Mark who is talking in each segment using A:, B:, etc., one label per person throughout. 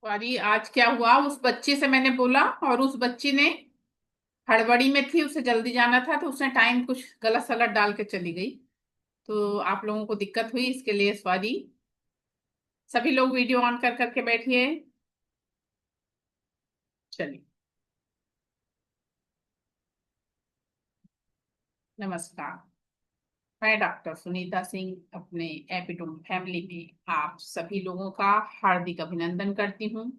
A: Sorry, आज क्या हुआ, उस बच्ची से मैंने बोला और उस बच्ची ने हड़बड़ी में थी, उसे जल्दी जाना था तो उसने टाइम कुछ गलत सलत डाल के चली गई। तो आप लोगों को दिक्कत हुई, इसके लिए सॉरी। सभी लोग वीडियो ऑन कर करके बैठिए। चलिए। नमस्कार। मैं डॉक्टर सुनीता सिंह अपने एपिटोम फैमिली में आप सभी लोगों का हार्दिक अभिनंदन करती हूँ।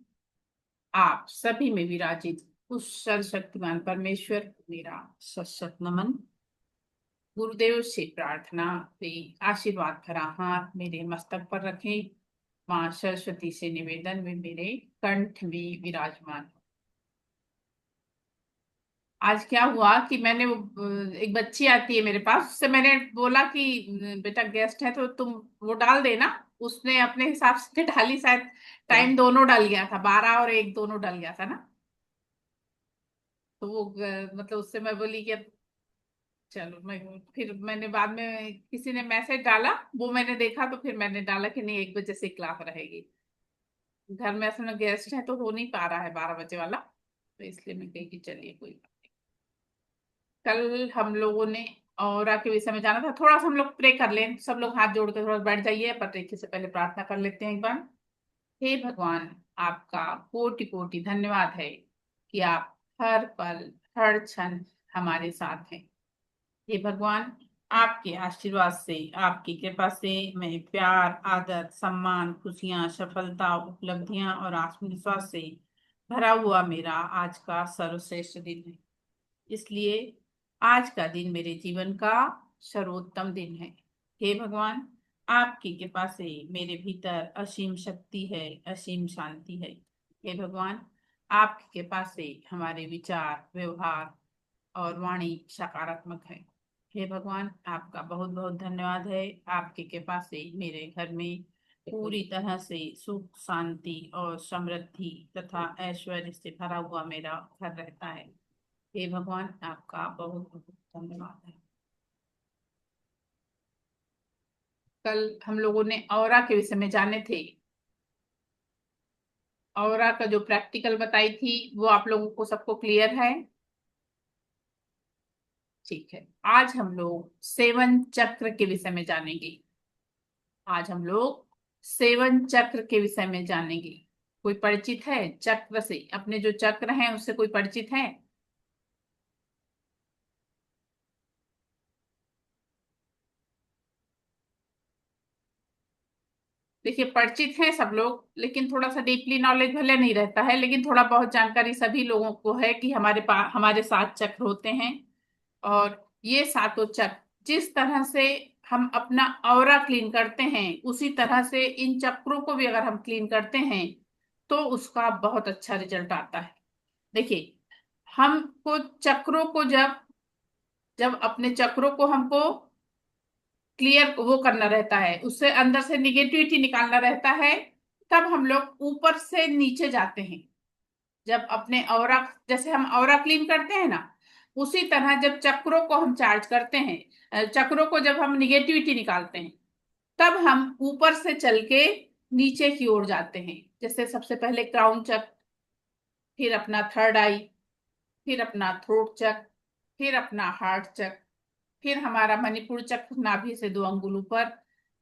A: आप सभी में विराजित उस सर्वशक्तिमान परमेश्वर को मेरा सशक्त नमन। गुरुदेव से प्रार्थना से आशीर्वाद भरा हाथ मेरे मस्तक पर रखें। माँ सरस्वती से निवेदन में मेरे कंठ में विराजमान हो। आज क्या हुआ कि मैंने एक बच्ची आती है मेरे पास, उससे मैंने बोला कि बेटा गेस्ट है तो तुम वो डाल देना। उसने अपने हिसाब से डाली, शायद टाइम दोनों डल गया था, 12 और 1 दोनों डल गया था ना। तो वो मतलब उससे मैं बोली कि चलो, मैं फिर मैंने बाद में किसी ने मैसेज डाला, वो मैंने देखा तो फिर मैंने डाला कि नहीं, 1 बजे से क्लास रहेगी। घर में असल में गेस्ट है तो हो नहीं पा रहा है 12 बजे वाला, तो इसलिए मैं कही कि चलिए कोई बात नहीं। कल हम लोगों ने और के विषय में जाना था, थोड़ा सा हम लोग प्रे कर लें, सब लोग हाथ जोड़ के थोड़ा बैठ जाइए, पर देखिए से पहले प्रार्थना कर लेते हैं एक बार। हे भगवान, आपका कोटि कोटि धन्यवाद है कि आप हर पल हर क्षण हमारे साथ हैं। हे भगवान, आपके आशीर्वाद से, आपकी कृपा से मैं प्यार, आदर, सम्मान, खुशियां, सफलता, उपलब्धियां और आत्मविश्वास से भरा हुआ मेरा आज का सर्वश्रेष्ठ दिन है। इसलिए आज का दिन मेरे जीवन का सर्वोत्तम दिन है। हे भगवान, आपकी कृपा से मेरे भीतर असीम शक्ति है, असीम शांति है। हे भगवान, आपकी कृपा से हमारे विचार, व्यवहार और वाणी सकारात्मक है। हे भगवान, आपका बहुत बहुत धन्यवाद है। आपकी कृपा से मेरे घर में पूरी तरह से सुख, शांति और समृद्धि तथा ऐश्वर्य से भरा हुआ मेरा घर रहता है। हे भगवान, आपका बहुत बहुत धन्यवाद है। कल हम लोगों ने ऑरा के विषय में जाने थे। ऑरा का जो प्रैक्टिकल बताई थी वो आप लोगों को सबको क्लियर है? ठीक है। आज हम लोग सेवन चक्र के विषय में जानेंगे। आज हम लोग सेवन चक्र के विषय में जानेंगे। कोई परिचित है चक्र से? अपने जो चक्र हैं उससे कोई परिचित है? देखिए, परिचित हैं सब लोग, लेकिन थोड़ा सा डीपली नॉलेज भले नहीं रहता है, लेकिन थोड़ा बहुत जानकारी सभी लोगों को है कि हमारे पास हमारे 7 चक्र होते हैं। और ये सातों चक्र जिस तरह से हम अपना ऑरा क्लीन करते हैं, उसी तरह से इन चक्रों को भी अगर हम क्लीन करते हैं तो उसका बहुत अच्छा रिजल्ट आता है। देखिए, हमको चक्रों को जब जब अपने चक्रों को हमको क्लियर वो करना रहता है, उससे अंदर से निगेटिविटी निकालना रहता है, तब हम लोग ऊपर से नीचे जाते हैं। जब अपने ऑरा, जैसे हम ऑरा क्लीन करते हैं ना, उसी तरह जब चक्रों को हम चार्ज करते हैं, चक्रों को जब हम निगेटिविटी निकालते हैं, तब हम ऊपर से चल के नीचे की ओर जाते हैं। जैसे सबसे पहले क्राउन चक्र, फिर अपना थर्ड आई, फिर अपना थ्रोट चक्र, फिर अपना हार्ट चक्र, फिर हमारा मणिपुर चक्र नाभि से 2 अंगुल ऊपर,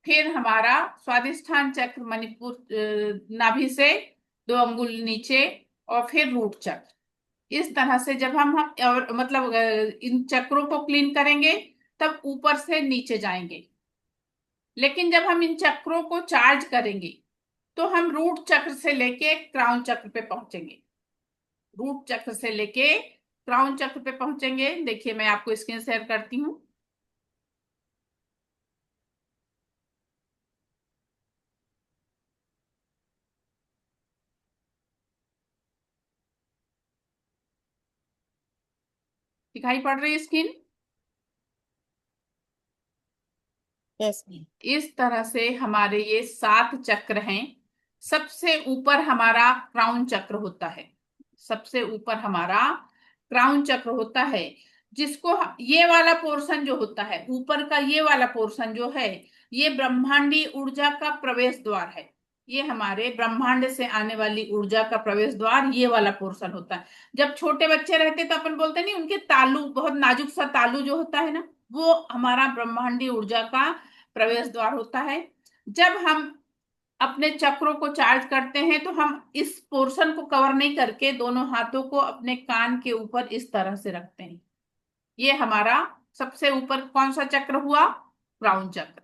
A: फिर हमारा स्वादिष्ठान चक्र मणिपुर नाभि से 2 अंगुल नीचे, और फिर रूट चक्र। इस तरह से जब हम और मतलब इन चक्रों को क्लीन करेंगे तब ऊपर से नीचे जाएंगे। लेकिन जब हम इन चक्रों को चार्ज करेंगे तो हम रूट चक्र से लेके क्राउन चक्र पे पहुंचेंगे। रूट चक्र से लेके क्राउन चक्र पे पहुंचेंगे। देखिए, मैं आपको स्क्रीन शेयर करती हूँ। दिखाई पड़ रही है स्क्रीन?
B: Yes ma'am.
A: इस तरह से हमारे ये 7 चक्र हैं। सबसे ऊपर हमारा क्राउन चक्र होता है। सबसे ऊपर हमारा क्राउन चक्र होता है, जिसको ये वाला पोर्शन जो होता है, ऊपर का ये वाला पोर्शन जो है, ये ब्रह्मांडी ऊर्जा का प्रवेश द्वार है। ये हमारे ब्रह्मांड से आने वाली ऊर्जा का प्रवेश द्वार ये वाला पोर्शन होता है। जब छोटे बच्चे रहते तो अपन बोलते नहीं, उनके तालू, बहुत नाजुक सा तालू जो होता है ना, वो हमारा ब्रह्मांडीय ऊर्जा का प्रवेश द्वार होता है। जब हम अपने चक्रों को चार्ज करते हैं तो हम इस पोर्शन को कवर नहीं करके दोनों हाथों को अपने कान के ऊपर इस तरह से रखते हैं। ये हमारा सबसे ऊपर कौन सा चक्र हुआ? क्राउन चक्र।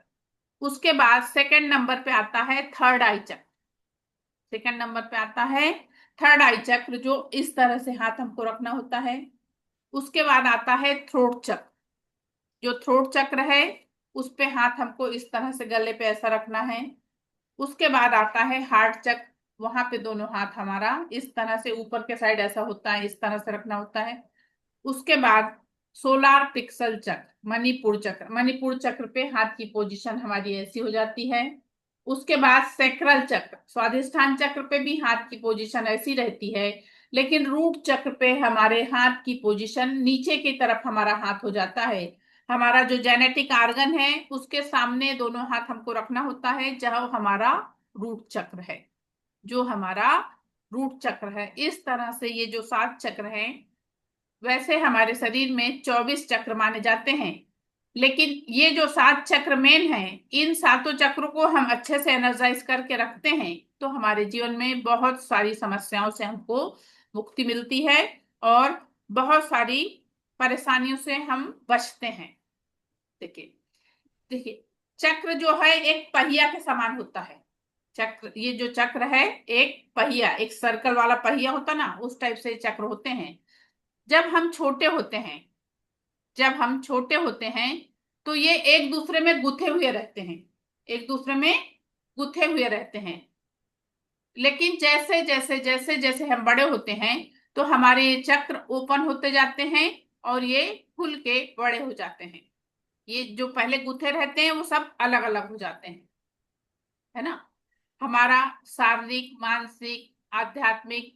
A: उसके बाद सेकंड नंबर पे आता है थर्ड आई चक्र। सेकंड नंबर पे आता है थर्ड आई चक्र, जो इस तरह से हाथ हमको रखना होता है। उसके बाद आता है थ्रोट चक्र। जो थ्रोट चक्र है उस पे हाथ हमको इस तरह से गले पे ऐसा रखना है। उसके बाद आता है हार्ट चक्र। वहां पे दोनों हाथ हमारा इस तरह से ऊपर के साइड ऐसा होता है, इस तरह से रखना होता है। उसके बाद सोलार पिक्सल चक्र, मणिपुर चक्र। मणिपुर चक्र पे हाथ की पोजीशन हमारी ऐसी हो जाती है। उसके बाद सैक्रल चक्र, स्वादिष्ठान चक्र पे भी हाथ की पोजीशन ऐसी रहती है, लेकिन रूट चक्र पे हमारे हाथ की पोजीशन नीचे की तरफ हमारा हाथ हो जाता है। हमारा जो जेनेटिक आर्गन है उसके सामने दोनों हाथ हमको रखना होता है, जहां हमारा रूट चक्र है। जो हमारा रूट चक्र है, इस तरह से ये जो 7 चक्र हैं, वैसे हमारे शरीर में 24 चक्र माने जाते हैं। लेकिन ये जो 7 चक्र मेन है, इन सातों चक्रों को हम अच्छे से एनर्जाइज करके रखते हैं तो हमारे जीवन में बहुत सारी समस्याओं से हमको मुक्ति मिलती है, और बहुत सारी परेशानियों से हम बचते हैं। देखिए, देखिए, चक्र जो है एक पहिया के समान होता है। चक्र, ये जो चक्र है एक पहिया, एक सर्कल वाला पहिया होता ना, उस टाइप से चक्र होते हैं। जब हम छोटे होते हैं, जब हम छोटे होते हैं तो ये एक दूसरे में गुथे हुए रहते हैं, एक दूसरे में गुथे हुए रहते हैं। लेकिन जैसे जैसे जैसे जैसे हम बड़े होते हैं तो हमारे ये चक्र ओपन होते जाते हैं और ये खुल के बड़े हो जाते हैं। ये जो पहले गुथे रहते हैं वो सब अलग अलग हो जाते हैं, है ना। हमारा शारीरिक, मानसिक, आध्यात्मिक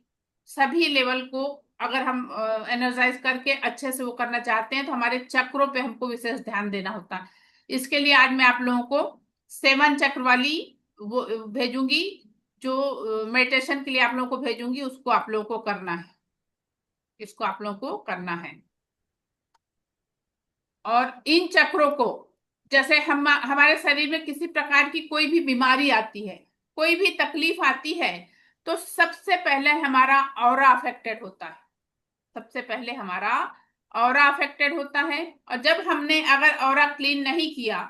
A: सभी लेवल को अगर हम एनर्जाइज करके अच्छे से वो करना चाहते हैं तो हमारे चक्रों पे हमको विशेष ध्यान देना होता है। इसके लिए आज मैं आप लोगों को 7 चक्र वाली वो भेजूंगी, जो मेडिटेशन के लिए आप लोगों को भेजूंगी, उसको आप लोगों को करना है, इसको आप लोगों को करना है। और इन चक्रों को, जैसे हम हमारे शरीर में किसी प्रकार की कोई भी बीमारी आती है, कोई भी तकलीफ आती है, तो सबसे पहले हमारा ऑरा अफेक्टेड होता है। सबसे पहले हमारा ऑरा अफेक्टेड होता है। और जब हमने अगर ऑरा क्लीन नहीं किया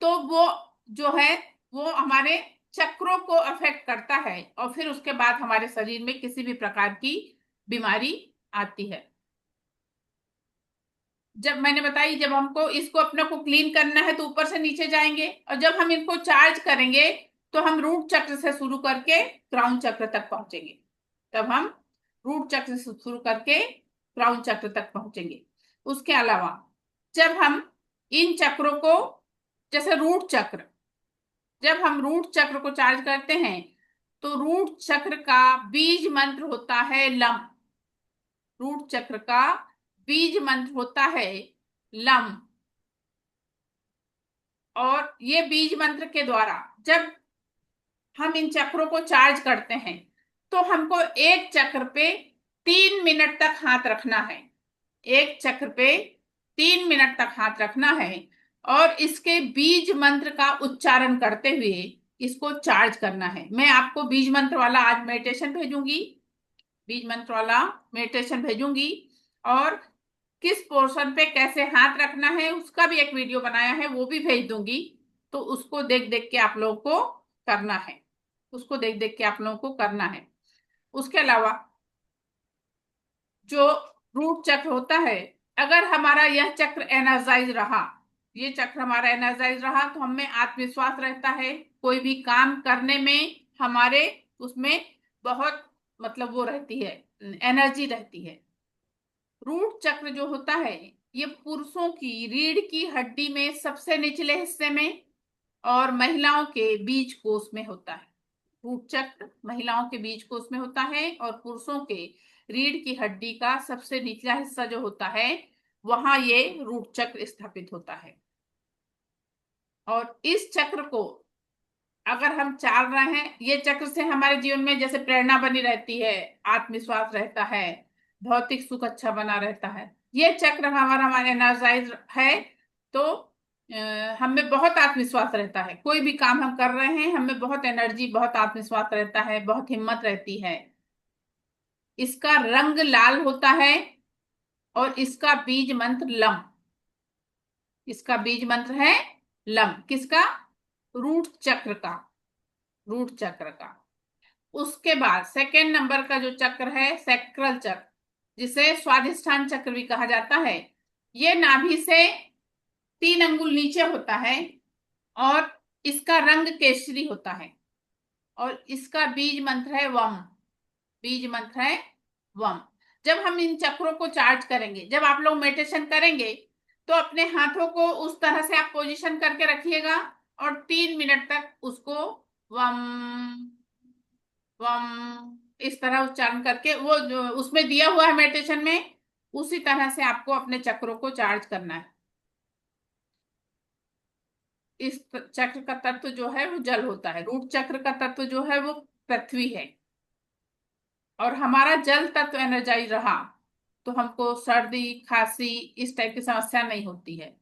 A: तो वो जो है वो हमारे चक्रों को अफेक्ट करता है, और फिर उसके बाद हमारे शरीर में किसी भी प्रकार की बीमारी आती है। जब मैंने बताई, जब हमको इसको अपने को क्लीन करना है तो ऊपर से नीचे जाएंगे, और जब हम इनको चार्ज करेंगे तो हम रूट चक्र से शुरू करके क्राउन चक्र तक पहुंचेंगे। तब हम रूट चक्र से शुरू करके क्राउन चक्र तक पहुंचेंगे। उसके अलावा जब हम इन चक्रों को, जैसे रूट चक्र, जब हम रूट चक्र को चार्ज करते हैं तो रूट चक्र का बीज मंत्र होता है लम। रूट चक्र का बीज मंत्र होता है लम। और ये बीज मंत्र के द्वारा जब हम इन चक्रों को चार्ज करते हैं तो हमको एक चक्र पे 3 मिनट तक हाथ रखना है। एक चक्र पे 3 मिनट तक हाथ रखना है, और इसके बीज मंत्र का उच्चारण करते हुए इसको चार्ज करना है। मैं आपको बीज मंत्र वाला आज मेडिटेशन भेजूंगी, बीज मंत्र वाला मेडिटेशन भेजूंगी। और किस पोर्शन पे कैसे हाथ रखना है उसका भी एक वीडियो बनाया है, वो भी भेज दूंगी। तो उसको देख देख के आप लोगों को करना है, उसको देख देख के आप लोगों को करना है। उसके अलावा जो रूट चक्र होता है, अगर हमारा यह चक्र एनर्जाइज रहा, ये चक्र हमारा एनर्जाइज रहा तो हमें आत्मविश्वास रहता है, कोई भी काम करने में हमारे उसमें बहुत मतलब वो रहती है, एनर्जी रहती है। रूट चक्र जो होता है ये पुरुषों की रीढ़ की हड्डी में सबसे निचले हिस्से में और महिलाओं के बीज कोष में होता है। रूट चक्र महिलाओं के बीज कोष में होता है, और पुरुषों के रीढ़ की हड्डी का सबसे निचला हिस्सा जो होता है वहां ये रूट चक्र स्थापित होता है। और इस चक्र को अगर हम चाल रहे हैं, ये चक्र से हमारे जीवन में जैसे प्रेरणा बनी रहती है, आत्मविश्वास रहता है, भौतिक सुख अच्छा बना रहता है। ये चक्र हमारा हमारे एनर्जाइज है, तो हमें बहुत आत्मविश्वास रहता है। कोई भी काम हम कर रहे हैं, हमें बहुत एनर्जी, बहुत आत्मविश्वास रहता है, बहुत हिम्मत रहती है। इसका रंग लाल होता है और इसका बीज मंत्र लम। इसका बीज मंत्र है लम। किसका? रूट चक्र का। रूट चक्र का। उसके बाद सेकेंड नंबर का जो चक्र है, सैक्रल चक्र, जिसे स्वादिष्ठान चक्र भी कहा जाता है। ये नाभि से 3 अंगुल नीचे होता है और इसका रंग केसरी होता है और इसका बीज मंत्र है वम। बीज मंत्र है वम। जब हम इन चक्रों को चार्ज करेंगे, जब आप लोग मेडिटेशन करेंगे, तो अपने हाथों को उस तरह से आप पोजीशन करके रखिएगा और 3 मिनट तक उसको वम वम इस तरह उच्चारण करके, वो जो उसमें दिया हुआ है मेडिटेशन में, उसी तरह से आपको अपने चक्रों को चार्ज करना है। इस चक्र का तत्व जो है वो जल होता है। रूट चक्र का तत्व जो है वो पृथ्वी है। और हमारा जल तत्व एनर्जाइज रहा तो हमको सर्दी खांसी इस टाइप की समस्या नहीं होती है।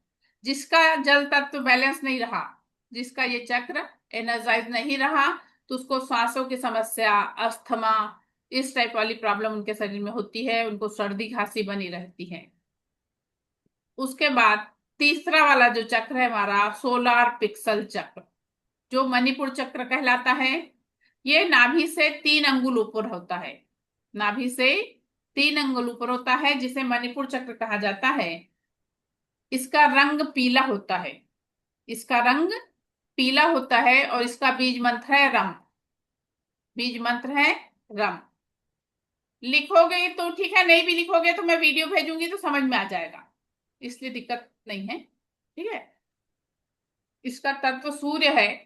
A: जिसका जल तत्व बैलेंस नहीं रहा, जिसका ये चक्र एनर्जाइज नहीं रहा, तो उसको सांसों की समस्या, अस्थमा, इस टाइप वाली प्रॉब्लम उनके शरीर में होती है। उनको सर्दी खांसी बनी रहती है। उसके बाद तीसरा वाला जो चक्र है हमारा, सोलार पिक्सल चक्र, जो मणिपुर चक्र कहलाता है। ये नाभि से 3 अंगुल ऊपर होता है। नाभि से 3 अंगुल ऊपर होता है, जिसे मणिपुर चक्र कहा जाता है। इसका रंग पीला होता है। इसका रंग पीला होता है और इसका बीज मंत्र है रम। बीज मंत्र है रम। लिखोगे तो ठीक है, नहीं भी लिखोगे तो मैं वीडियो भेजूंगी तो समझ में आ जाएगा, इसलिए दिक्कत नहीं है। ठीक है। इसका तत्व सूर्य है।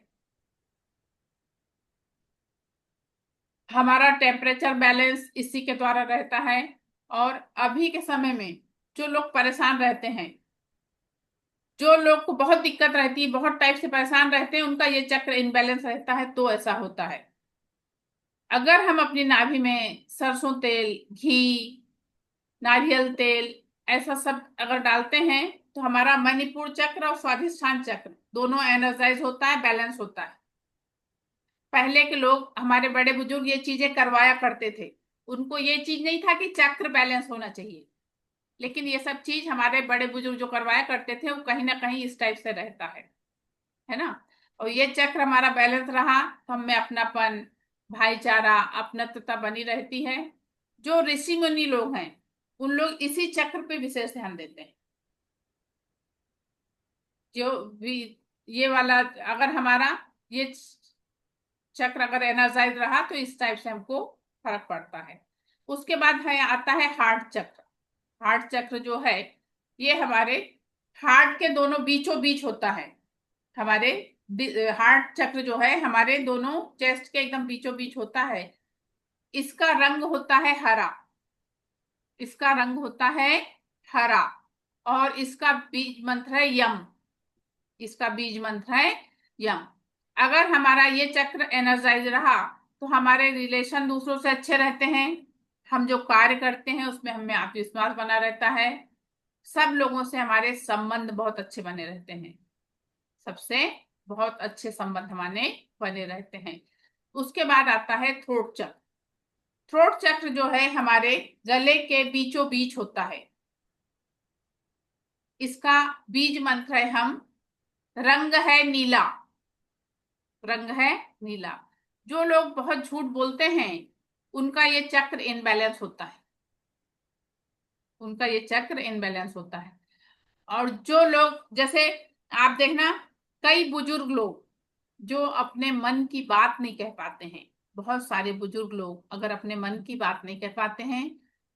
A: हमारा टेम्परेचर बैलेंस इसी के द्वारा रहता है। और अभी के समय में जो लोग परेशान रहते हैं, जो लोग को बहुत दिक्कत रहती है, बहुत टाइप से परेशान रहते हैं, उनका ये चक्र इनबैलेंस रहता है, तो ऐसा होता है। अगर हम अपनी नाभि में सरसों तेल, घी, नारियल तेल, ऐसा सब अगर डालते हैं, तो हमारा मणिपुर चक्र और स्वाधिष्ठान चक्र दोनों एनर्जाइज होता है, बैलेंस होता है। पहले के लोग, हमारे बड़े बुजुर्ग ये चीजें करवाया करते थे। उनको ये चीज नहीं था कि चक्र बैलेंस होना चाहिए, लेकिन ये सब चीज हमारे बड़े बुजुर्ग जो करवाया करते थे, वो कहीं ना कहीं इस टाइप से रहता है ना। और ये चक्र हमारा बैलेंस रहा तो हमें अपनापन, भाईचारा, अपनत्वता बनी रहती है। जो ऋषि मुनि लोग हैं, उन लोग इसी चक्र पे विशेष ध्यान देते हैं। जो भी ये वाला, अगर हमारा ये चक्र अगर एनर्जाइज रहा, तो इस टाइप से हमको फर्क पड़ता है। उसके बाद है आता है हार्ट चक्र। हार्ट चक्र जो है, ये हमारे हार्ट के दोनों बीचों बीच होता है। हमारे हार्ट चक्र जो है हमारे दोनों चेस्ट के एकदम बीचों बीच होता है। इसका रंग होता है हरा। इसका रंग होता है हरा। और इसका बीज मंत्र है यम। इसका बीज मंत्र है यम। अगर हमारा ये चक्र एनर्जाइज रहा, तो हमारे रिलेशन दूसरों से अच्छे रहते हैं। हम जो कार्य करते हैं उसमें हमें आत्मविश्वास बना रहता है। सब लोगों से हमारे संबंध बहुत अच्छे बने रहते हैं। सबसे बहुत अच्छे संबंध हमारे बने रहते हैं। उसके बाद आता है थ्रोट चक्र। थ्रोट चक्र जो है हमारे गले के बीचों बीच होता है। इसका बीज मंत्र है हम। रंग है नीला। रंग है नीला। जो लोग बहुत झूठ बोलते हैं, उनका ये चक्र इनबैलेंस होता है। उनका ये चक्र इनबैलेंस होता है। और जो लोग, जैसे आप देखना, कई बुजुर्ग लोग जो अपने मन की बात नहीं कह पाते हैं, बहुत सारे बुजुर्ग लोग अगर अपने मन की बात नहीं कह पाते हैं,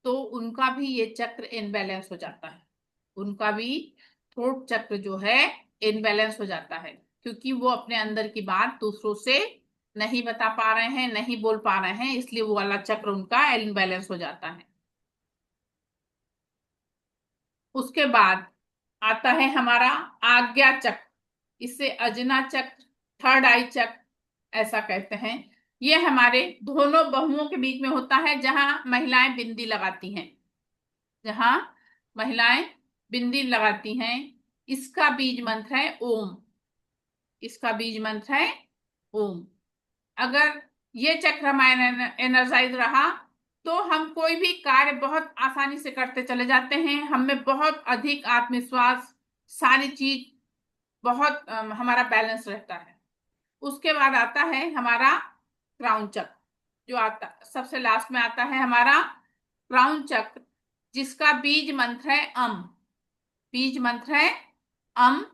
A: तो उनका भी ये चक्र इनबैलेंस हो जाता है। उनका भी थ्रोट चक्र जो है इनबैलेंस हो जाता है, क्योंकि वो अपने अंदर की बात दूसरों से नहीं बता पा रहे हैं, नहीं बोल पा रहे हैं, इसलिए वो वाला चक्र उनका इनबैलेंस हो जाता है। उसके बाद आता है हमारा आज्ञा चक्र। इससे अजना चक्र, थर्ड आई चक्र, ऐसा कहते हैं। ये हमारे दोनों बहुओं के बीच में होता है, जहां महिलाएं बिंदी लगाती हैं, जहां महिलाएं बिंदी लगाती हैं। इसका बीज मंत्र है ओम। इसका बीज मंत्र है ओम। अगर ये चक्र हमारा एनर्जाइज रहा तो हम कोई भी कार्य बहुत आसानी से करते चले जाते हैं, हमें बहुत अधिक आत्मविश्वास, सारी चीज बहुत हमारा बैलेंस रहता है। उसके बाद आता है हमारा क्राउन चक्र, जो आता सबसे लास्ट में आता है हमारा क्राउन चक्र, जिसका बीज मंत्र है अम। बीज मंत्र है अम।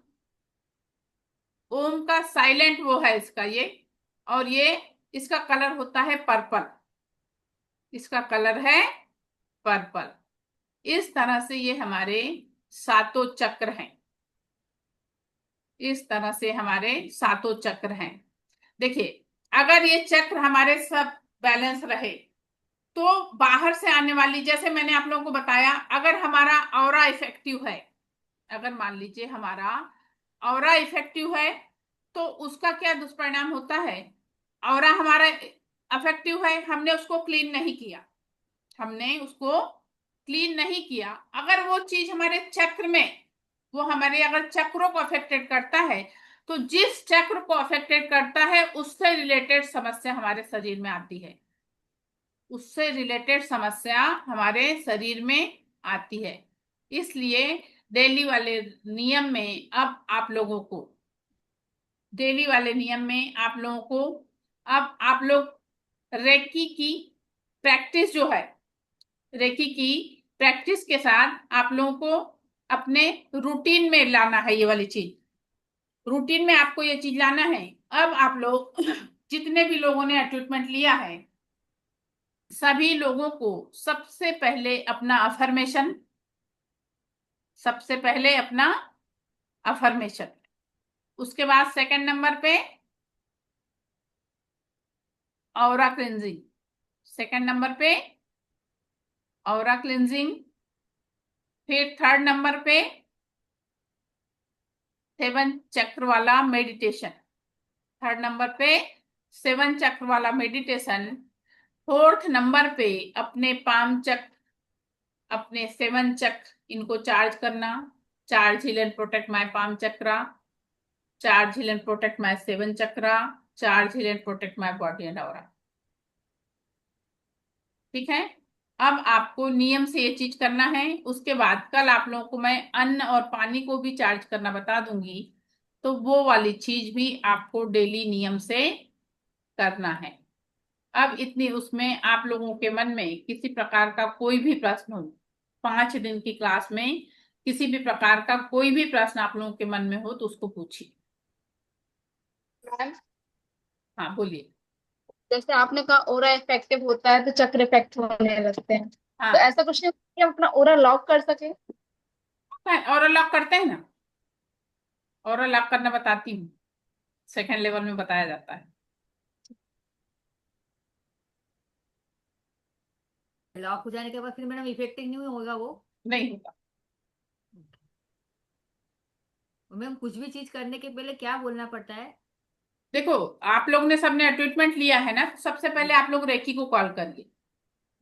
A: ओम का साइलेंट वो है इसका ये, और ये इसका कलर होता है पर्पल। इसका कलर है पर्पल। इस तरह से ये हमारे सातों चक्र हैं। इस तरह से हमारे सातों चक्र हैं। देखिए, अगर ये चक्र हमारे सब बैलेंस रहे तो बाहर से आने वाली, जैसे मैंने आप लोगों को बताया, अगर हमारा ऑरा इफेक्टिव है, अगर मान लीजिए हमारा ऑरा इफेक्टिव है, तो उसका क्या दुष्परिणाम होता है। ऑरा हमारा इफेक्टिव है, हमने उसको क्लीन नहीं किया, हमने उसको क्लीन नहीं किया, अगर वो चीज हमारे चक्र में, वो हमारे अगर चक्रों को अफेक्टेड करता है, तो जिस चक्र को अफेक्टेड करता है उससे रिलेटेड समस्या हमारे शरीर में आती है। उससे रिलेटेड समस्या हमारे शरीर में आती है। इसलिए डेली वाले नियम में अब आप लोगों को, डेली वाले नियम में आप लोगों को, अब आप लोग रेकी की प्रैक्टिस जो है, रेकी की प्रैक्टिस के साथ आप लोगों को अपने रूटीन में लाना है। ये वाली चीज रूटीन में आपको ये चीज लाना है। अब आप लोग जितने भी लोगों ने ट्रीटमेंट लिया है, सभी लोगों को सबसे पहले अपना अफर्मेशन, सबसे पहले अपना अफर्मेशन, उसके बाद सेकंड नंबर पे ऑरा क्लिंजिंग, सेकंड नंबर पे ऑरा क्लिंजिंग, फिर थर्ड नंबर पे सेवन चक्र वाला मेडिटेशन, थर्ड नंबर पे सेवन चक्र वाला मेडिटेशन, फोर्थ नंबर पे अपने पाम चक्र, अपने सेवन चक्र, इनको चार्ज करना। Charge heal and protect my palm chakra, charge heal and protect my seven chakra, charge heal and protect my body and aura. ठीक है। अब आपको नियम से ये चीज करना है। उसके बाद कल आप लोगों को मैं अन्न और पानी को भी चार्ज करना बता दूंगी, तो वो वाली चीज भी आपको डेली नियम से करना है। अब इतनी उसमें आप लोगों के मन में किसी प्रकार का कोई भी प्रश्न हो, 5 दिन की क्लास में किसी भी प्रकार का कोई भी प्रश्न आप लोगों के मन में हो तो उसको पूछिए।
C: मैम,
A: हाँ बोलिए।
C: जैसे आपने कहा ओरा इफेक्टिव होता है तो चक्र इफेक्ट होने लगते हैं, तो
A: हाँ,
C: ऐसा कुछ नहीं कि हम अपना ओरा लॉक कर सके?
A: और लॉक करते हैं ना, और लॉक करना बताती हूँ, सेकेंड लेवल में बताया जाता है।
D: लॉक हो जाने के बाद फिर मैडम इफेक्टिव नहीं होगा वो?
A: नहीं होगा।
D: मैम कुछ भी चीज करने के पहले क्या बोलना पड़ता है?
A: देखो, आप लोग ने सबने ट्रीटमेंट लिया है ना, तो सबसे पहले आप लोग रेकी को कॉल करिए।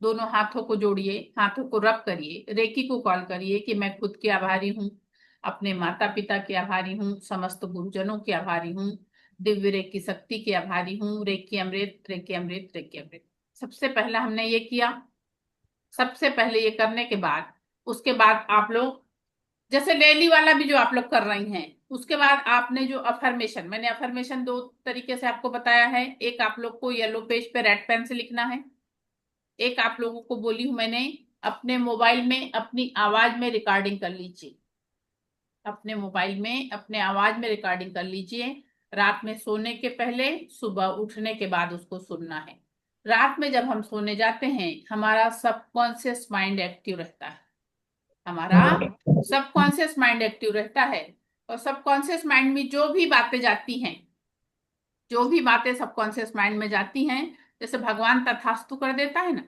A: दोनों हाथों को जोड़िए, हाथों को रब करिए, रेकी को कॉल करिए कि मैं खुद की आभारी हूँ, अपने माता पिता के आभारी हूँ, समस्त गुरुजनों के आभारी हूँ, दिव्य रेकी शक्ति के आभारी हूँ, रेकी अमृत, रेकी अमृत, रेकी अमृत। सबसे पहला हमने ये किया। सबसे पहले ये करने के बाद, उसके बाद आप लोग जैसे डेली वाला भी जो आप लोग कर रही हैं, उसके बाद आपने जो अफर्मेशन, मैंने अफर्मेशन 2 तरीके से आपको बताया है। एक आप लोग को येलो पेज पे रेड पेन से लिखना है, एक आप लोगों को बोली हूं मैंने अपने मोबाइल में अपनी आवाज में रिकॉर्डिंग कर लीजिए। अपने मोबाइल में अपने आवाज में रिकॉर्डिंग कर लीजिए। रात में सोने के पहले, सुबह उठने के बाद उसको सुनना है। रात में जब हम सोने जाते हैं, हमारा सबकॉन्शियस माइंड एक्टिव रहता है, हमारा सबकॉन्शियस माइंड एक्टिव रहता है। और सबकॉन्शियस माइंड में जो भी बातें जाती हैं, जो भी बातें सबकॉन्शियस माइंड में जाती हैं, जैसे भगवान तथास्तु कर देता है ना,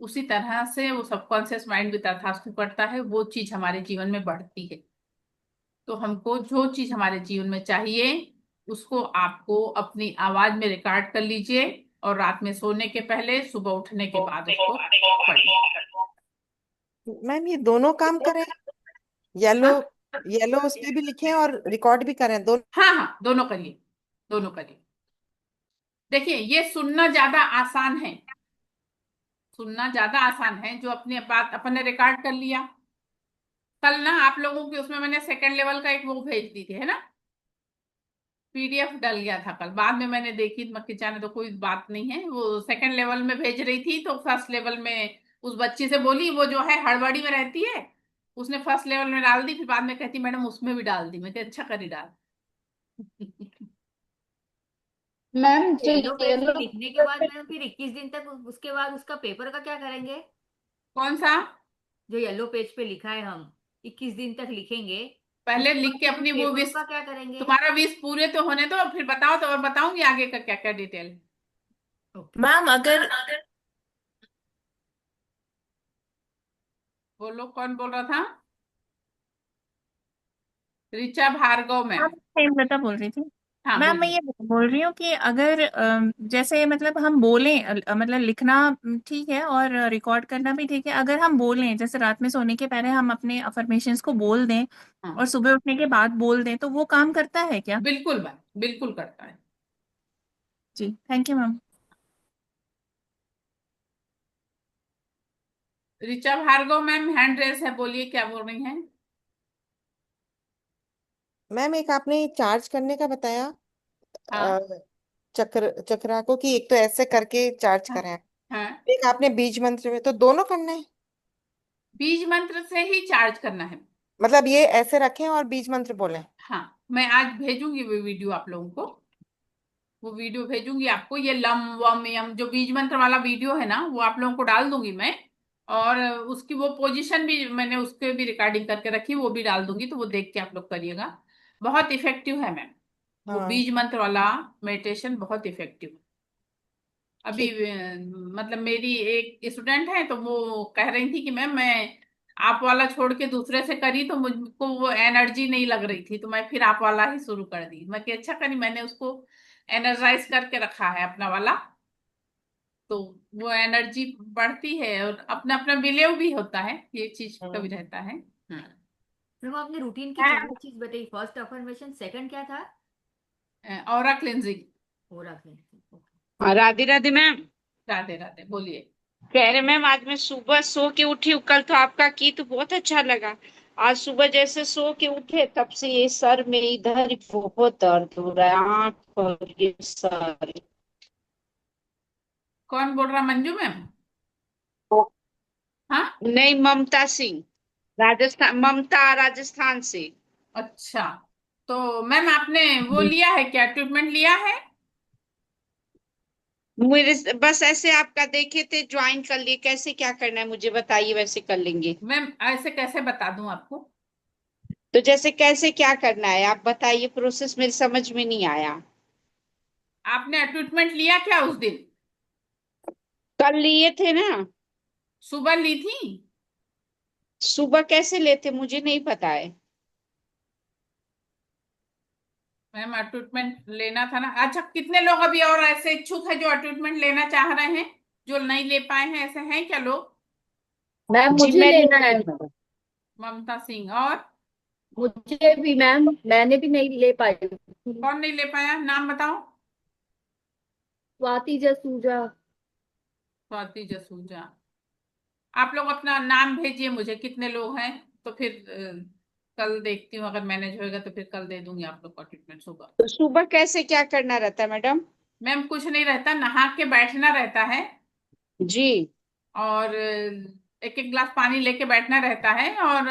A: उसी तरह से वो सबकॉन्शियस माइंड भी तथास्तु करता है, वो चीज हमारे जीवन में बढ़ती है। तो हमको जो चीज हमारे जीवन में चाहिए उसको आपको अपनी आवाज में रिकॉर्ड कर लीजिए और रात में सोने के पहले सुबह उठने के बाद उसको पढ़िए।
E: मैम ये दोनों काम करें, येलो
A: हाँ
E: येलो उस पे भी लिखें और रिकॉर्ड भी करें, दोनों?
A: हाँ हाँ, दोनों करिए, दोनों करिए। देखिए, ये सुनना ज्यादा आसान है, सुनना ज्यादा आसान है। जो अपनी बात अपन ने रिकॉर्ड कर लिया, कल ना आप लोगों की उसमें मैंने सेकंड लेवल का एक वो भेज दी थी, है ना, पीडीएफ डल गया था कल, बाद में मैंने देखी, मक्खी जाने तो कोई बात नहीं है, वो सेकंड लेवल में भेज रही थी तो फर्स्ट लेवल में उस बच्ची से बोली, वो जो है हड़बड़ी में रहती है, उसने फर्स्ट लेवल में डाल दी, फिर बाद में कहती मैडम उसमें भी डाल दी। मैं कहा अच्छा करी डाल।
C: मैम जो
D: येलो पेज पे
C: येलो
D: लिखने के बाद मैम फिर 21 दिन तक उसके बाद उसका पेपर का क्या करेंगे?
A: कौन सा?
D: जो येलो पेज पे लिखा है हम 21 दिन तक लिखेंगे,
A: पहले
D: उसके
A: लिख
D: बाद
A: के
D: फिर उस
A: अपनी वो
D: पेपर
A: विश,
D: का क्या करेंगे?
A: तुम्हारा विश पूरे तो होने दो, फिर बताओ तो और बताऊंगी आगे का क्या क्या डिटेल।
D: ओके।
E: मैम अगर
A: बोलो, कौन बोल रहा था? ऋचा भार्गव
F: हाँ,
A: मैम।
F: प्रेमलता बोल रही थी।
A: हाँ
F: मैम मैं
A: बोलिए।
F: ये बोल रही हूँ कि अगर जैसे मतलब हम बोलें, मतलब लिखना ठीक है और रिकॉर्ड करना भी ठीक है, अगर हम बोलें जैसे रात में सोने के पहले हम अपने अफर्मेशंस को बोल दें
A: हाँ
F: और सुबह उठने के बाद बोल दें तो वो काम करता है क्या?
A: बिल्कुल मैम, बिल्कुल करता है।
F: जी, thank you ma'am.
A: Richa Bhargava ma'am hand raise है, बोलिए क्या बोल रही हैं?
E: मैम एक आपने चार्ज करने का बताया,
A: हाँ
E: चक्रा को, कि एक तो ऐसे करके चार्ज
A: हाँ
E: करें,
A: हाँ,
E: एक आपने बीज मंत्र में, तो दोनों करना है?
A: बीज मंत्र से ही चार्ज करना है।
E: मतलब ये ऐसे रखें और बीज मंत्र बोलें?
A: हाँ, मैं आज भेजूंगी वो वीडियो आप लोगों को, वो वीडियो भेजूंगी आपको, ये लम वम यम जो बीज मंत्र वाला वीडियो है ना, वो आप लोगों को डाल दूंगी मैं। और उसकी वो पोजीशन भी मैंने उसके भी रिकॉर्डिंग करके रखी, वो भी डाल दूंगी, तो वो देख के आप लोग करिएगा। बहुत इफेक्टिव है मैम, वो
E: हाँ
A: बीज मंत्र वाला मेडिटेशन बहुत इफेक्टिव है। अभी
E: ठीक।
A: मतलब मेरी एक स्टूडेंट है, तो वो कह रही थी कि मैम मैं आप वाला छोड़ के दूसरे से करी तो मुझको वो एनर्जी नहीं लग रही थी, तो मैं फिर आप वाला ही शुरू कर दी। मैं कि अच्छा करी, मैंने उसको एनर्जाइज करके रखा है अपना वाला, तो वो एनर्जी बढ़ती है और अपना अपना बिलीव भी होता है, ये चीज का भी
E: हम्म।
A: रहता है।
D: फिर वो आपने रूटीन की चार चीज बताई, फर्स्ट अफर्मेशन, सेकंड क्या था?
A: Aura cleansing.
D: और आपने
G: हाँ, राधे राधे मैम।
A: राधे राधे, बोलिए।
G: कह रहे मैम, आज मैं सुबह सो के उठी हूँ, कल तो आपका की तो बहुत अच्छा लगा। आज सुबह जैसे सो के उठे तब से ये सर में इधर बहुत दर्द हो रहा है, आँख और ये सर।
A: कौन बोल रहा? मंजू मैम? हाँ,
G: नहीं, ममता सिंह, राजस्थान, ममता राजस्थान से।
A: अच्छा। तो मैम आपने वो लिया है क्या, ट्रीटमेंट लिया है?
G: मेरे बस ऐसे आपका देखे थे, ज्वाइन कर लिए, कैसे क्या करना है मुझे बताइए, वैसे कर लेंगे।
A: मैम ऐसे कैसे बता दूं आपको?
G: तो जैसे कैसे क्या करना है आप बताइए, प्रोसेस मेरी समझ में नहीं आया।
A: आपने ट्रीटमेंट लिया क्या उस दिन?
G: कल लिए थे ना।
A: सुबह ली थी?
G: सुबह कैसे लेते मुझे नहीं पता है।
A: मैम ट्रीटमेंट लेना था ना। अच्छा, कितने लोग अभी और ऐसे इच्छुक है जो ट्रीटमेंट लेना चाह रहे हैं, जो नहीं ले पाए हैं, ऐसे हैं क्या लोग?
H: मैम
G: जी
H: मुझे
G: मैं ले
H: लेना है।
G: रही हूँ।
A: ममता सिंह और
H: मुझे भी मैम, मैंने भी नहीं ले पाई।
A: कौन नहीं ले पाया, नाम बताओ।
H: स्वाति जसूजा।
A: स्वाति जसूजा। आप लोग अपना नाम भेजिए मुझे, कितने लोग हैं, तो फिर कल देखती हूँ, अगर मैनेज होएगा तो फिर कल दे दूंगी आप लोग का ट्रीटमेंट सुबह।
G: तो सुबह कैसे क्या करना रहता है मैडम?
A: मैम कुछ नहीं रहता, नहा के बैठना रहता है
G: जी
A: और एक एक गिलास पानी लेके बैठना रहता है, और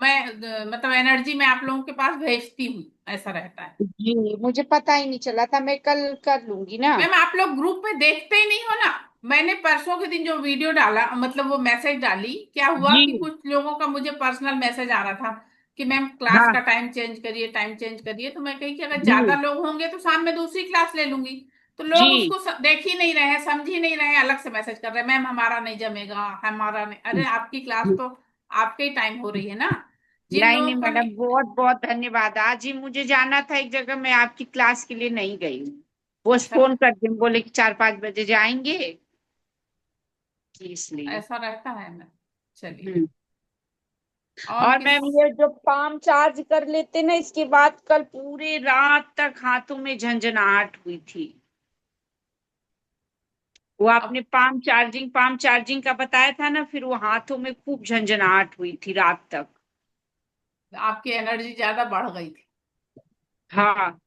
A: मैं मतलब एनर्जी में आप लोगों के पास भेजती हूँ, ऐसा रहता है।
G: जी, मुझे पता ही नहीं चला था, मैं कल कर लूंगी ना।
A: मैम आप लोग ग्रुप में देखते ही नहीं हो ना, मैंने परसों के दिन जो वीडियो डाला, मतलब वो मैसेज डाली, क्या हुआ
G: जी
A: कि कुछ लोगों का मुझे पर्सनल मैसेज आ रहा था कि मैम क्लास
G: हाँ
A: का टाइम चेंज करिए, टाइम चेंज करिए, तो मैं कही कि अगर ज्यादा
G: जी
A: लोग होंगे तो शाम में दूसरी क्लास ले लूंगी। तो लोग
G: जी
A: उसको देख ही नहीं रहे हैं, समझ ही नहीं रहे हैं, अलग से मैसेज कर रहे हैं, मैम हमारा नहीं जमेगा, हमारा नहीं। अरे आपकी क्लास तो आपके ही टाइम हो रही है ना, जिन
G: नहीं
A: लोगों
G: नहीं
A: को
G: मैडम, बहुत बहुत धन्यवाद। आज ही मुझे जाना था एक जगह, मैं आपकी क्लास के लिए नहीं गई हूँ। वो
A: अच्छा
G: फोन कर दिए, बोले कि 4-5 बजे जाएंगे, इसलिए।
A: ऐसा रहता है ना। चलिए,
G: हम्म।
A: और
G: और
A: किस।
G: मैम ये जो पाम चार्ज कर लेते ना, इसके बाद कल पूरे रात तक हाथों में झंझनाहट हुई थी। वो
A: अब
G: आपने पाम चार्जिंग का बताया था ना, फिर वो हाथों में खूब झंझनाहट हुई थी रात तक।
A: आपकी एनर्जी ज्यादा बढ़ गई थी।
G: हाँ,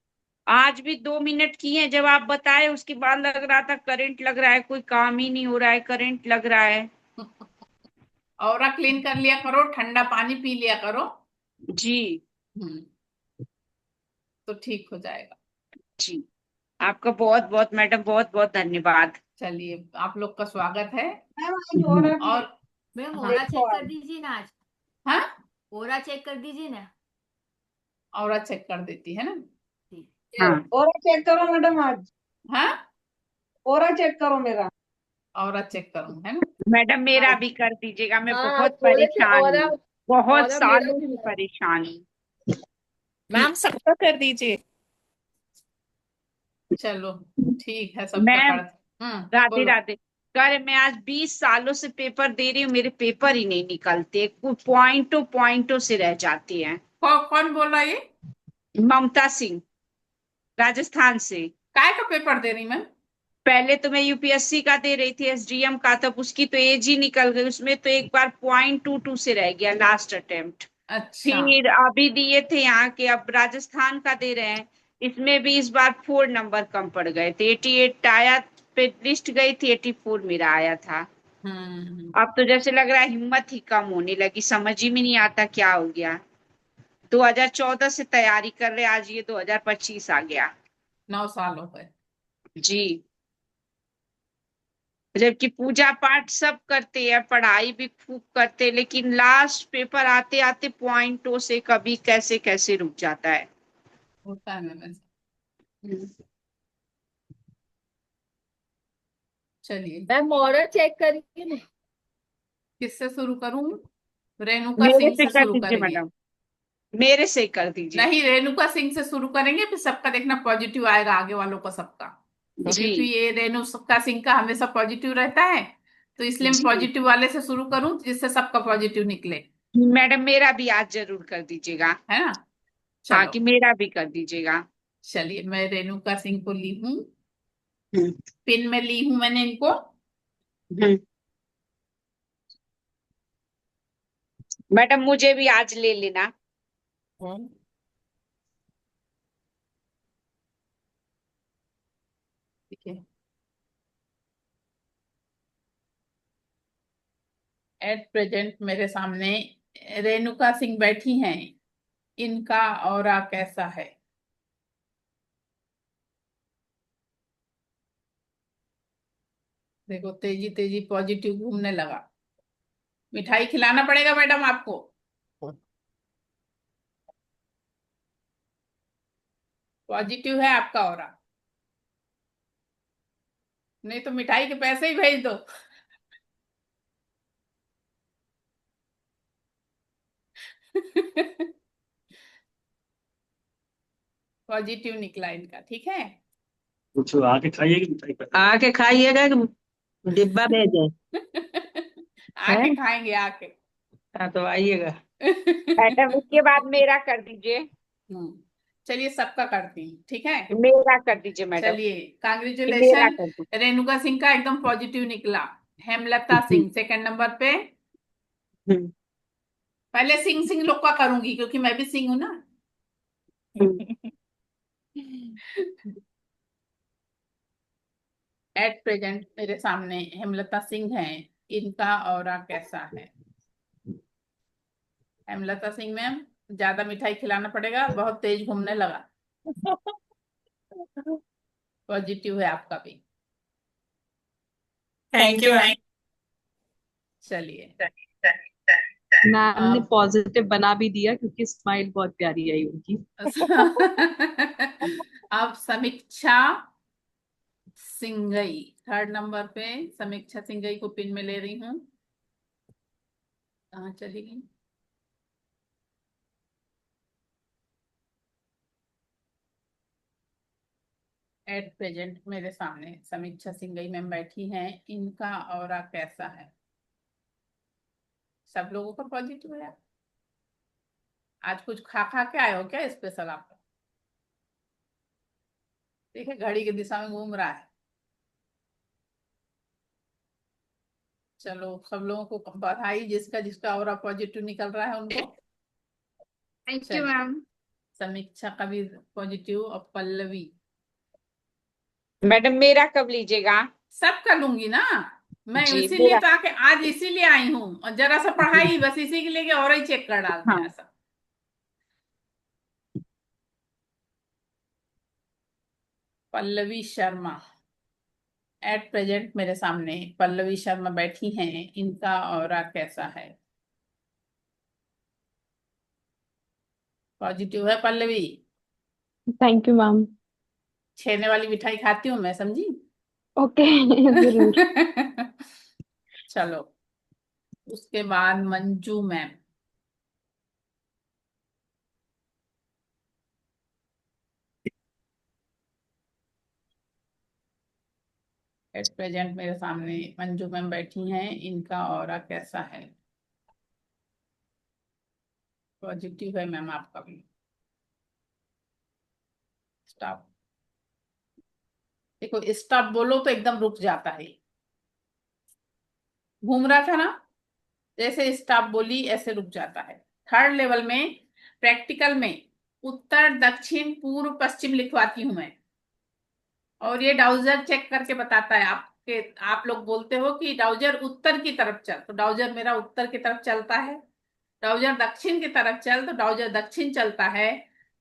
G: आज भी 2 मिनट की है, जब आप बताए उसके बाद लग रहा था करंट लग रहा है, कोई काम ही नहीं हो रहा है, करंट लग रहा है।
A: ऑरा क्लीन कर लिया करो, ठंडा पानी पी लिया करो।
G: जी।
A: हम्म। तो ठीक हो जाएगा।
G: जी, आपका बहुत बहुत मैडम, बहुत बहुत धन्यवाद।
A: चलिए, आप लोग का स्वागत है।
H: मैम आज हो रहा है,
A: और
D: मैम
A: हाँ
D: ओरा
H: देखो
D: चेक कर
H: आज।
D: दीजिए ना आज।
A: हाँ,
D: ओरा चेक कर दीजिए ना।
A: ऑरा चेक कर देती है ना।
D: ठीक।
G: हाँ
H: ओरा चेक करो मैडम आज।
A: हाँ,
H: ओरा चेक करो मेरा।
A: ऑरा चेक करूँ है ना।
G: मैडम, मेरा
H: हाँ
G: भी कर दीजिएगा, मैं
H: हाँ, आज
G: बहुत
H: बोले थे
G: परेशान
H: ओरा।
G: हूँ। बहुत
H: ओरा मेरा
G: सालों
H: भी
G: से
H: है।
G: परेशान हूँ।
F: मैम सबका कर दीजिए।
A: चलो, ठीक है, सबका
G: मैम,
A: कर।
G: राधे
A: बोलो।
G: राधे। कर मैं आज 20 सालों से पेपर दे रही हूँ, मेरे पेपर ही नहीं निकलते, कुछ पॉइंटों पॉइंटों से रह जाते हैं।
A: कौन बोल रहा है ये।
G: ममता सिंह, राजस्थान से।
A: काय का पेपर दे रही मैं।
G: पहले तो मैं यूपीएससी का दे रही थी, एसडीएम का, तब उसकी तो एज ही निकल गई, उसमें तो एक बार 0.22 से रह गया लास्ट अटेम्प्ट।
A: अच्छा।
G: फिर अभी दिए थे यहाँ के, अब राजस्थान का दे रहे हैं। इसमें भी इस बार 4 नंबर कम पड़ गए थे, 88 आया, पे लिस्ट गई थी, 84 मेरा आया था।
A: हम्म।
G: अब तो जैसे लग रहा है हिम्मत ही कम होने लगी, समझ ही में नहीं आता क्या हो गया। 2014 से तैयारी कर रहे, आज ये 2025 आ गया।
A: 9 साल हो गए।
G: जी। जबकि पूजा पाठ सब करते हैं, पढ़ाई भी खूब करते हैं, लेकिन लास्ट पेपर आते आते पॉइंटों से कभी कैसे कैसे रुक जाता है।
A: होता है मैम ऐसा।
G: हम्म।
A: चलिए,
H: मैम ओरा चेक करिए ना।
A: किससे शुरू करूं। रेणुका
G: मेरे
A: सिंह
G: से
A: से
G: कर
A: शुरू
G: दीजिए
A: करेंगे।
G: मैडम, मेरे से कर दीजिए।
A: नहीं, रेणुका सिंह से शुरू करेंगे, फिर सबका देखना पॉजिटिव आएगा आगे वालों का सबका।
G: जी।
A: क्योंकि ये रेणुका सिंह का हमेशा पॉजिटिव रहता है। तो इसलिए मैं
G: जी
A: पॉजिटिव वाले से शुरू करूं जिससे सबका पॉजिटिव निकले।
G: मैडम, मेरा भी आज जरूर कर दीजिएगा।
A: है ना।
G: हाँ,
A: चलो,
G: कि मेरा भी कर दीजिएगा।
A: चलिए, मैं रेणुका सिंह को ली हूँ।
G: हम्म।
A: पिन में ली हूं मैंने इनको।
G: हम्म। मैडम, मुझे भी आज ले लेना।
A: हम्म। ठीक है। एट प्रेजेंट मेरे सामने रेणुका सिंह बैठी हैं। इनका ऑरा कैसा है। देखो, तेजी तेजी पॉजिटिव घूमने लगा। मिठाई खिलाना पड़ेगा मैडम आपको। पॉजिटिव है आपका ऑरा। नहीं तो मिठाई के पैसे ही भेज दो। पॉजिटिव निकला इनका, ठीक है।
I: कुछ आके खाइएगी मिठाई का।
J: आके खाइएगा कि डिब्बा भेजें?
A: आके
J: हैं?
A: खाएंगे आके।
J: हाँ तो आइएगा।
G: मैडम, उसके बाद मेरा कर दीजिए।
A: चलिए, सबका करती हूँ, ठीक है।
G: मेरा कर दीजिए मैडम,
A: चलिए,
G: कि मेरा
A: कांग्रेचुलेशन।
G: कर दीजिए।
A: रेणुका सिंह का एकदम पॉजिटिव निकला। हेमलता सिंह सेकंड नंबर पे।
G: हम्म।
A: पहले सिंह सिंह लोग का करूंगी क्योंकि मैं भी सिंह हूं ना।
G: हम्म।
A: एट प्रेजेंट मेरे सामने हेमलता सिंह हैं। इनका ऑरा कैसा है। हेमलता सिंह मैम, ज्यादा मिठाई खिलाना पड़ेगा, बहुत तेज घूमने लगा। पॉजिटिव है आपका भी।
F: Thank you ma'am.
A: चलिए,
J: मैम ने
A: अब
J: पॉजिटिव बना भी दिया क्योंकि स्माइल बहुत प्यारी आई उनकी।
A: अब समीक्षा सिंगई थर्ड नंबर पे। समीक्षा सिंगई को पिन में ले रही हूँ। कहाँ चली गई। एट प्रेजेंट मेरे सामने समीक्षा सिंघई मैम बैठी हैं, इनका ऑरा कैसा है? सब लोगों का पॉजिटिव है। आज कुछ खा खा के आए हो क्या स्पेशल आप? देखिए घड़ी की दिशा में घूम रहा है। चलो सब लोगों को बधाई, जिसका जिसका ऑरा पॉजिटिव निकल रहा है उनको।
C: थैंक यू
A: चलिए,
C: मैम।
A: समीक्षा का भी पॉजिटिव और पल्लवी
G: मैडम मेरा कब लीजिएगा?
A: सब कर लूंगी ना मैं,
G: जी
A: इसीलिए
G: मेरा।
A: तो आके आज इसीलिए आई हूँ, और जरा सा पढ़ाई बस इसी के लिए कि और ही चेक कर डालते हैं
G: हाँ।
A: ऐसा। पल्लवी शर्मा एट प्रेजेंट मेरे सामने पल्लवी शर्मा बैठी हैं, इनका ऑरा कैसा है? पॉजिटिव है पल्लवी।
C: Thank you ma'am.
A: छेने वाली मिठाई खाती हूँ मैं, समझी?
C: ओके जरूर।
A: चलो, उसके बाद मंजू मैम। एट प्रेजेंट मेरे सामने मंजू मैम बैठी हैं, इनका ऑरा कैसा है? पॉजिटिव है मैम आपका भी। स्टॉप। देखो स्टॉप बोलो तो एकदम रुक जाता है, घूम रहा था ना, जैसे स्टॉप बोली ऐसे रुक जाता है। थर्ड लेवल में प्रैक्टिकल में उत्तर दक्षिण पूर्व पश्चिम लिखवाती हूं मैं, और ये डाउजर चेक करके बताता है आपके। आप लोग बोलते हो कि डाउजर उत्तर की तरफ चल, तो डाउजर मेरा उत्तर की तरफ चलता है। डाउजर दक्षिण की तरफ चल तो डाउजर दक्षिण चलता है।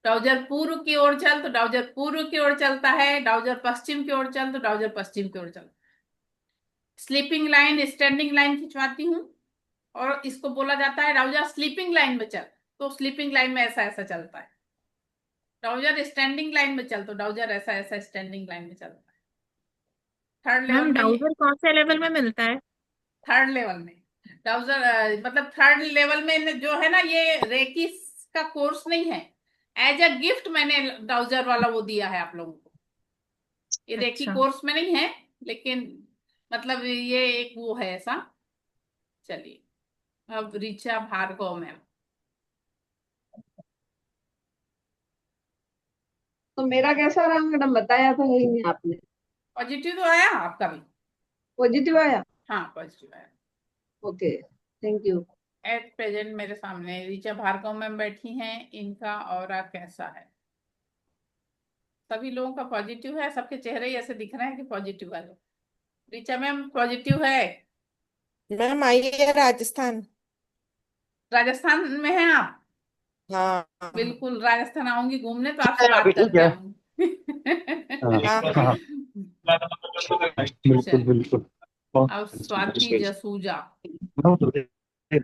A: डाउजर पूर्व की ओर चल तो डाउजर पूर्व की ओर चलता है। डाउजर पश्चिम की ओर चल तो डाउजर पश्चिम की ओर चलता है। स्लीपिंग लाइन स्टैंडिंग लाइन खिंचवाती हूँ, और इसको बोला जाता है डाउजर स्लीपिंग लाइन में चल, तो स्लीपिंग लाइन में ऐसा ऐसा चलता है। डाउजर स्टैंडिंग लाइन में चल तो डाउजर ऐसा ऐसा स्टैंडिंग लाइन में चलता है। थर्ड लेवल
F: मैम
A: में
F: डाउजर कौन से लेवल में मिलता है?
A: थर्ड लेवल में डाउजर मतलब थर्ड लेवल में जो है ना, ये रेकी का कोर्स नहीं है, एज अ गिफ्ट मैंने डाउजर वाला वो दिया है आप लोगों को। ये रेकी
F: अच्छा।
A: कोर्स में नहीं है, लेकिन मतलब ये एक वो है ऐसा। चलिए, अब ऋचा भार्गव मैम।
K: तो मेरा कैसा रहा मैडम, बताया था ही नहीं आपने।
A: पॉजिटिव तो आया आपका भी?
K: पॉजिटिव आया।
A: हाँ पॉजिटिव आया।
K: Okay thank you.
A: Eight present मेरे सामने ऋचा भार्गव मैम बैठी हैं, इनका ऑरा कैसा है? सभी लोगों का पॉजिटिव है, सबके चेहरे ही ऐसे दिख रहे हैं कि पॉजिटिव है। ऋचा मैम पॉजिटिव है।
E: मैम आइए राजस्थान।
A: राजस्थान में हैं आप?
E: हाँ
A: बिल्कुल, राजस्थान आऊंगी घूमने तो आपसे
I: अभी
A: बात
I: ठीक
A: करके
I: है।
A: आऊंगी।
I: हाँ
E: हाँ
I: बिल्कुल बिल्कुल।
A: अब स्वाति जसूजा एट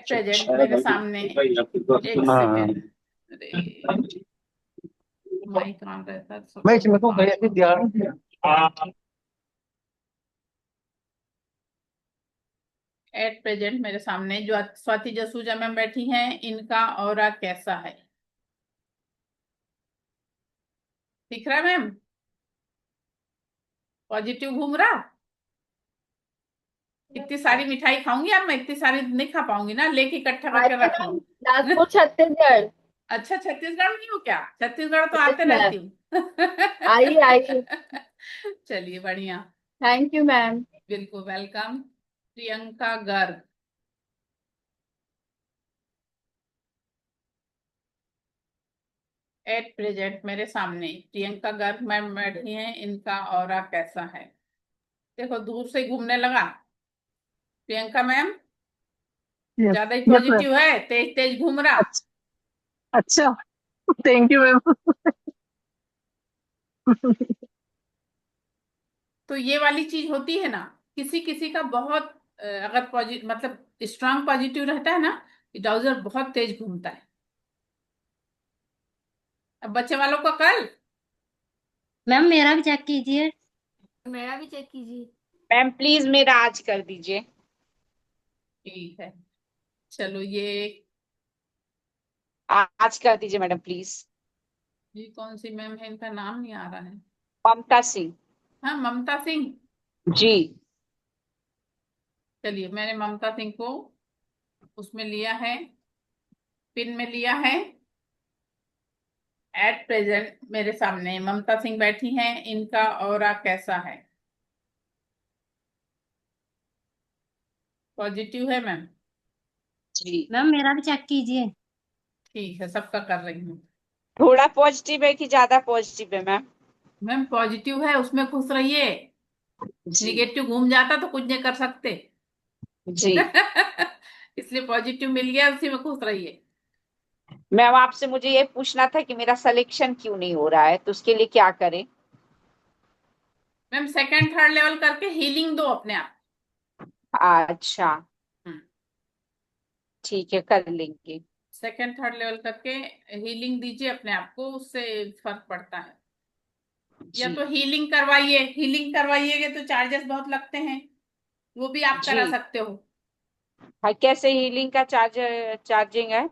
A: प्रेजेंट मेरे सामने। एक
I: हाँ
A: सेकेंड, अरे माइक ऑन रहता है
I: मैं
A: सबको
I: इसमें तो
A: बात।
I: गया थी ध्यान।
A: एट प्रेजेंट मेरे सामने जो स्वाति जसूजा मैम बैठी हैं, इनका ऑरा कैसा है? दिख रहा है मैम? पॉजिटिव घूम रहा? इतनी सारी मिठाई खाऊंगी अब मैं, इतनी सारी नहीं खा पाऊंगी ना, लेके इकट्ठा
H: आई
A: करके
H: थी
A: रख
H: मैम,
A: लूं।
H: नागपुर छत्तीसगढ़।
A: अच्छा, छत्तीसगढ़ में हूँ क्या? छत्तीसगढ़ तो
H: यस
A: आते
H: मैम।
A: रहती हूँ।
H: आई आई।
A: चलिए बढ़िया।
H: Thank you ma'am.
A: बिल्कुल welcome. Priyanka Garg at present मेरे सामने प्रियंका गर्ग मैम बैठी हैं, इनका ऑरा कैसा है? देखो दूर से घूमने लगा। प्रियंका मैम
J: यस
A: ज्यादा ही
J: यस मैम।
A: पॉजिटिव है, तेज तेज घूम रहा।
J: अच्छा अच्छा थैंक यू मैम।
A: तो ये वाली चीज होती है ना, किसी किसी का बहुत अगर पॉजिटिव मतलब स्ट्रांग पॉजिटिव रहता है ना, डाउजर बहुत तेज घूमता है। अब बच्चे वालों का कल।
B: मैम मेरा भी चेक कीजिए।
D: मेरा भी चेक कीजिए।
G: मैम प्लीज मेरा आज कर दीजिए।
A: ठीक है, चलो ये
G: आज कर दीजिए मैडम प्लीज।
A: ये कौन सी मैम है, इनका नाम नहीं आ रहा है।
G: ममता सिंह।
A: हाँ, ममता सिंह।
G: जी।
A: चलिए, मैंने ममता सिंह को उसमें लिया है, पिन में लिया है। एट प्रेजेंट मेरे सामने ममता सिंह बैठी हैं, इनका ऑरा कैसा है? पॉजिटिव है मैम?
G: जी।
B: मैम मेरा भी चेक कीजिए।
A: ठीक है, सबका कर रही हूँ।
G: थोड़ा पॉजिटिव है कि ज्यादा पॉजिटिव है मैम?
A: मैम पॉजिटिव है, उसमें खुश रहिए।
G: जी।
A: निगेटिव घूम जाता तो कुछ नहीं कर सकते।
G: जी।
A: इसलिए पॉजिटिव मिल गया, उसी में खुश रहिए।
G: मैम आपसे मुझे ये पूछना था कि मेरा सिलेक्शन क्यों नहीं हो रहा है, तो उसके लिए क्या करें?
A: मैम सेकंड थर्ड लेवल करके हीलिंग दो अपने आप।
G: अच्छा।
A: हम्म।
G: ठीक है, कर लेंगे।
A: सेकंड थर्ड लेवल करके हीलिंग दीजिए अपने आप को, उससे फर्क पड़ता है। या
G: जी।
A: तो हीलिंग करवाइए, हीलिंग करवाइएगे तो चार्जेस बहुत लगते हैं, वो भी आप
G: जी।
A: करा सकते हो।
G: हाँ, कैसे हीलिंग का चार्जिंग है?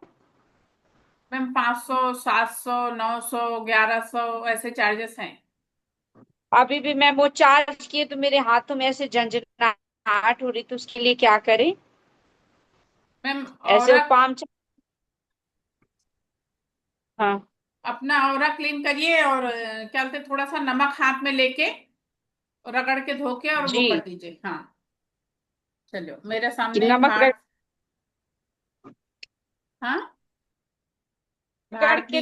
A: मैम 500, 700, 900, 1100 ऐसे चार्जेस हैं।
G: अभी भी मैं वो चार्ज किए तो मेरे हाथों में ऐसे झंझनाहट हो रही, तो उसके लिए क्या करें?
A: मैम
G: ऐसे वो
A: ऑरा,
G: पाम हाँ।
A: अपना ऑरा क्लीन करिए और क्या बोलते हैं, थोड़ा सा नमक हाथ में लेके रगड़ के धो के और वो कर
G: जी।
A: दीजिए। हाँ, चलो मेरे
G: कि
A: सामने
G: नमक
A: हाँ,
G: रगड़ के।
A: भारती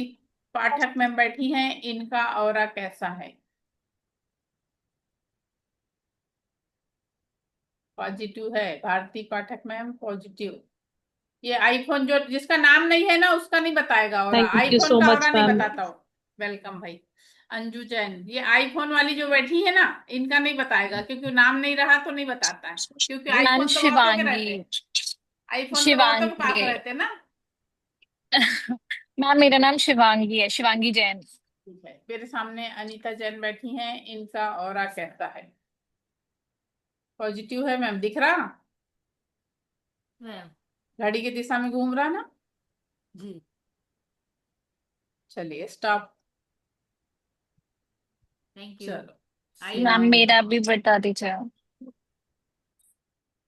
A: पाठक मैम बैठी हैं, इनका ऑरा कैसा है? पॉजिटिव है भारती पाठक मैम, पॉजिटिव। ये आईफोन जो जिसका नाम नहीं है ना, उसका नहीं बताएगा aura,
J: thank you
A: iPhone
J: so
A: का
J: मच
A: ऑरा नहीं
J: मैम।
A: बताता हो। वेलकम भाई। अंजू जैन, ये आईफोन वाली जो बैठी है ना, इनका नहीं बताएगा, क्योंकि नाम नहीं रहा तो नहीं बताता है। क्योंकि
L: मैम
A: आईफोन तो बहुतों के
L: शिवांगी।
A: रहते हैं, आईफोन तो बहुतों के पास
L: शिवांगी।
A: रहते हैं ना।
L: मैम मेरा नाम शिवांगी है, शिवांगी जैन।
A: ठीक है, मेरे सामने अनीता जैन बैठी हैं, इनका ऑरा कैसा है? पॉजिटिव है मैम, दिख रहा?
D: मैम।
A: घड़ी की दिशा में घूम रहा ना?
D: जी।
A: चलिए स्टॉप।
D: Thank you.
A: चलो
D: आई
L: मैम
A: शिवांगी,
L: मेरा भी बता दीजिए।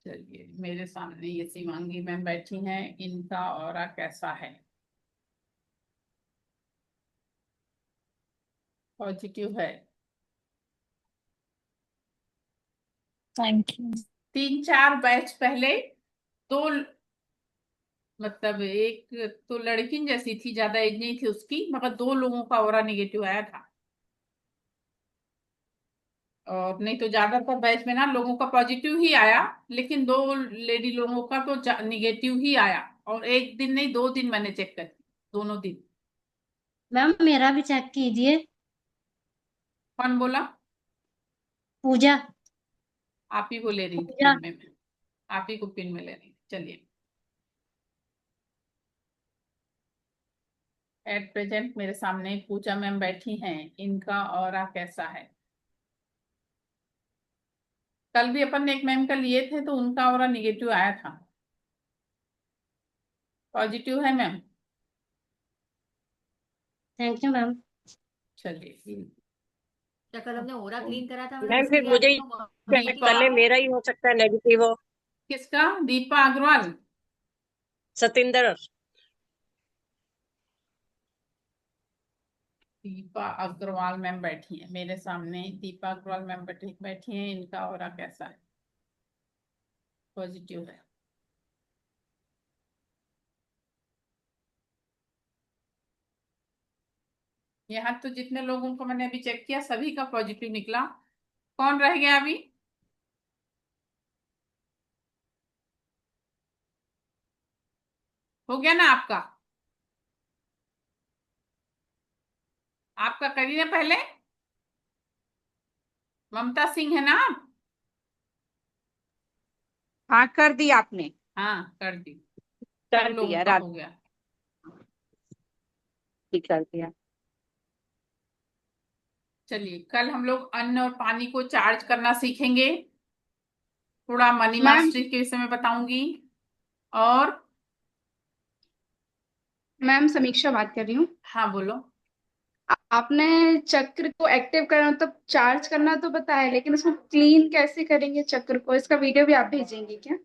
A: चलिए मेरे सामने ये शिवांगी मैम बैठी हैं, इनका ऑरा कैसा है? पॉजिटिव है।
L: Thank you.
A: 3-4 बैच पहले दो, मतलब एक तो लड़की जैसी थी, ज्यादा एज नहीं थी उसकी, मगर 2 लोगों का ऑरा निगेटिव आया था। और नहीं तो ज्यादातर बैच में ना लोगों का पॉजिटिव ही आया, लेकिन 2 लेडी लोगों का तो निगेटिव ही आया। और एक दिन नहीं, 2 दिन मैंने चेक कर, दोनों दिन।
B: मैम मेरा भी चेक कीजिए।
A: कौन बोला?
B: पूजा।
A: आप ही को ले रही थी
B: पूजा।
A: पिन में मैं, आप ही को पिन में ले रही थी। चलिए, एट प्रेजेंट मेरे सामने पूजा मैम बैठी हैं, इनका ऑरा कैसा है? कल भी अपन ने एक मैम का लिए थे तो उनका ऑरा निगेटिव आया था। पॉजिटिव है मैम?
B: Thank you ma'am.
A: चलिए।
D: क्या कल हमने ओरा क्लीन करा था मैडम,
K: मैम
D: इसके
K: फिर
D: लिए
K: मुझे
D: आपको
A: दीपा,
K: पहले मेरा ही हो सकता है नेगेटिव हो।
A: किसका? दीपा अग्रवाल।
K: सतिंदर।
A: दीपा अग्रवाल मैम बैठी है मेरे सामने, दीपा अग्रवाल मैम बैठी बैठी हैं, इनका ऑरा कैसा है? पॉजिटिव है। यहाँ तो जितने लोगों को मैंने अभी चेक किया सभी का पॉजिटिव निकला। कौन रह गया अभी? हो गया ना आपका? आपका करिए ना पहले। ममता सिंह है ना आप?
G: हाँ, कर दी आपने?
A: हाँ, कर दी। सब
G: कर
A: लोगों
G: दिया
A: का
G: रात
A: हो गया।
G: ही कर दिया।
A: चलिए, कल हम लोग अन्न और पानी को चार्ज करना सीखेंगे। थोड़ा मनी
C: मैम
A: मास्टरी के विषय में बताऊंगी। और
C: मैम समीक्षा बात कर रही हूँ।
A: हाँ बोलो।
C: आपने चक्र को एक्टिव करना तो चार्ज करना तो बताया, लेकिन उसको क्लीन कैसे करेंगे चक्र को, इसका वीडियो भी आप भेजेंगे क्या?